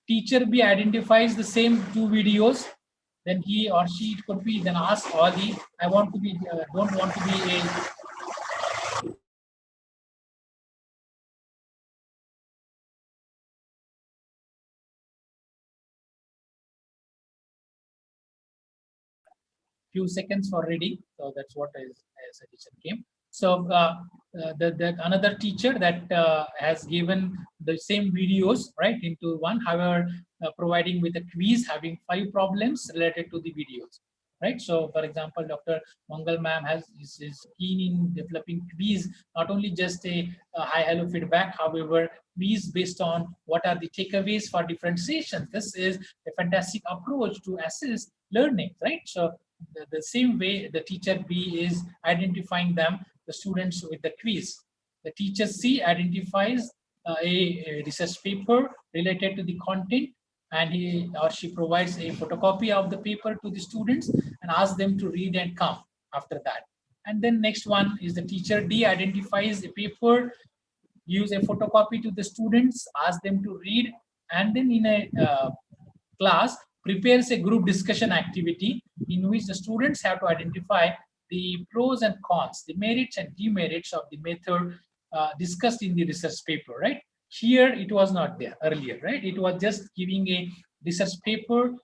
Teacher B identifies the same two videos, then he or she could be then ask all the, I want to be, don't want to be a few seconds already. So that's what is a suggestion came. So the another teacher that has given the same videos right into one, however, providing with a quiz having 5 problems related to the videos. Right. So, for example, Dr. Mangal ma'am is keen in developing quiz, not only just a hi hello feedback, however, quiz based on what are the takeaways for different sessions. This is a fantastic approach to assess learning, right? So the same way the teacher B is identifying them, the students with the quiz. The teacher C identifies a research paper related to the content, and he or she provides a photocopy of the paper to the students and asks them to read and come after that. And then next one is the teacher D identifies a paper, gives a photocopy to the students, asks them to read, and then in a class prepares a group discussion activity in which the students have to identify the pros and cons, the merits and demerits of the method discussed in the research paper, right? Here it was not there earlier, right? It was just giving a research paper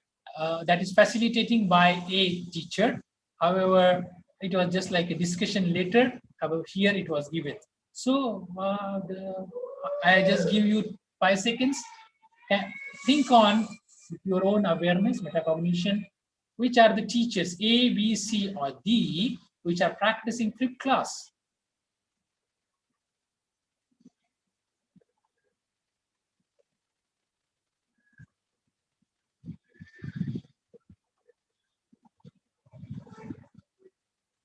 that is facilitating by a teacher. However, it was just like a discussion later. However, here it was given. So I just give you 5 seconds. Think on your own awareness, metacognition, which are the teachers A, B, C, or D, which are practicing flipped class.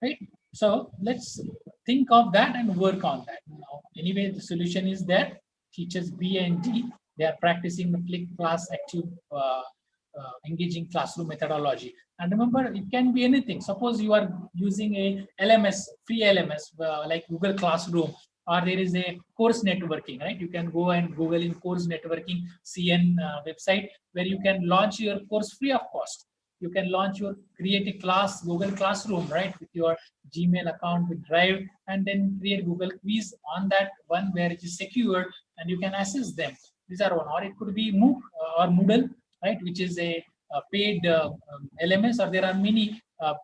Right? So let's think of that and work on that. Now, anyway, the solution is there. Teachers B and D, they are practicing the flipped class active engaging classroom methodology. And remember, it can be anything. Suppose you are using a LMS, free LMS, like Google Classroom, or there is a course networking, right? You can go and Google in course networking CN website, where you can launch your course free of cost. You can launch your, create a class, Google Classroom, right? With your Gmail account with Drive, and then create Google quiz on that one where it is secure, and you can assess them. These are one, or it could be MOOC or Moodle, right, which is a paid LMS, or there are many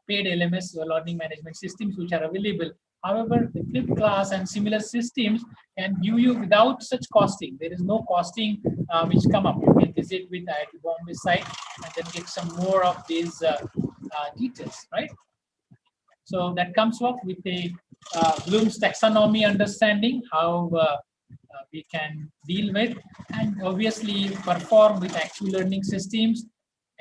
paid LMS learning management systems which are available. However, the flipped class and similar systems can give you without such costing. There is no costing which come up. You can visit with IIT Bombay site and then get some more of these details, right? So that comes up with a Bloom's taxonomy understanding, how we can deal with, and obviously perform with actual learning systems,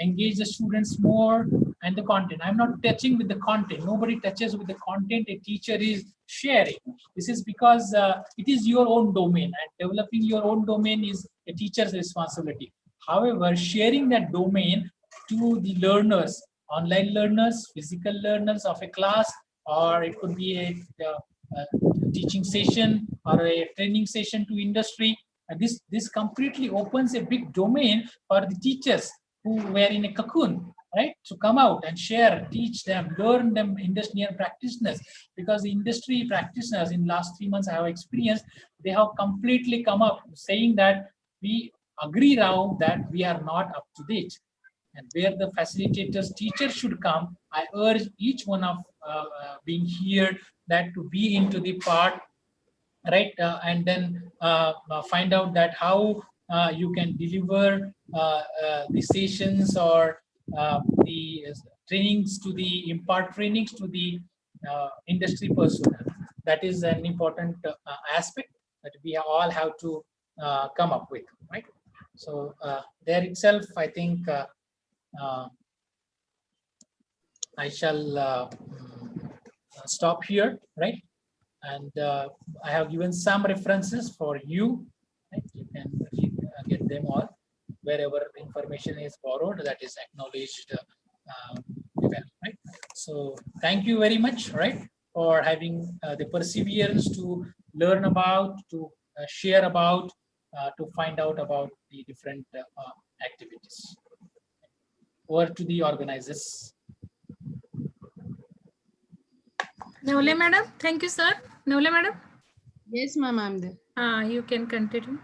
engage the students more, and the content. I'm not touching with the content. Nobody touches with the content a teacher is sharing. This is because it is your own domain, and developing your own domain is a teacher's responsibility. However, sharing that domain to the learners, online learners, physical learners of a class, or it could be a teaching session or a training session to industry. And this completely opens a big domain for the teachers who were in a cocoon, right? To come out and share, teach them, learn them industry practitioners. Because the industry practitioners in last 3 months I have experienced, they have completely come up saying that we agree now that we are not up to date. And where the facilitators, teachers should come, I urge each one of being here that to be into the part, right? And then find out that how you can deliver the sessions or the trainings to the impart trainings to the industry personnel. That is an important aspect that we all have to come up with, right? So there itself, I think I shall stop here, right? And I have given some references for you. Right? You can get them all. Wherever information is borrowed, that is acknowledged, right? So thank you very much, right, for having the perseverance to learn about, to share about, to find out about the different activities. Over to the organizers. Nevle madam, thank you, sir. Nevle madam. Yes, ma'am, I'm there. You can continue.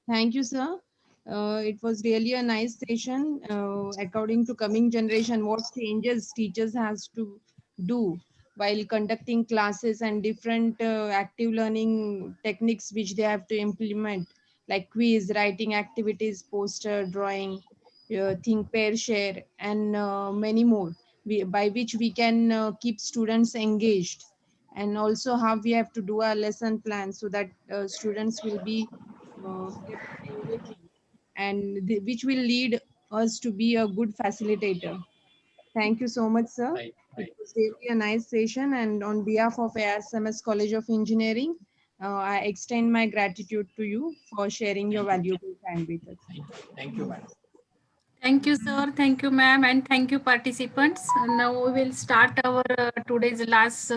Thank you, sir. It was really a nice session. According to coming generation, what changes teachers has to do while conducting classes and different active learning techniques which they have to implement, like quiz, writing activities, poster, drawing, think, pair, share, and many more. By which we can keep students engaged, and also how we have to do our lesson plan so that students will be kept engaging, and which will lead us to be a good facilitator. Thank you so much, sir. Right, It right. was really a nice session, and on behalf of AISSMS College of Engineering, I extend my gratitude to you for sharing your Thank you. valuable time with us. Thank you, madam. Thank you, sir. Thank you, ma'am. And thank you, participants. Now we will start our today's last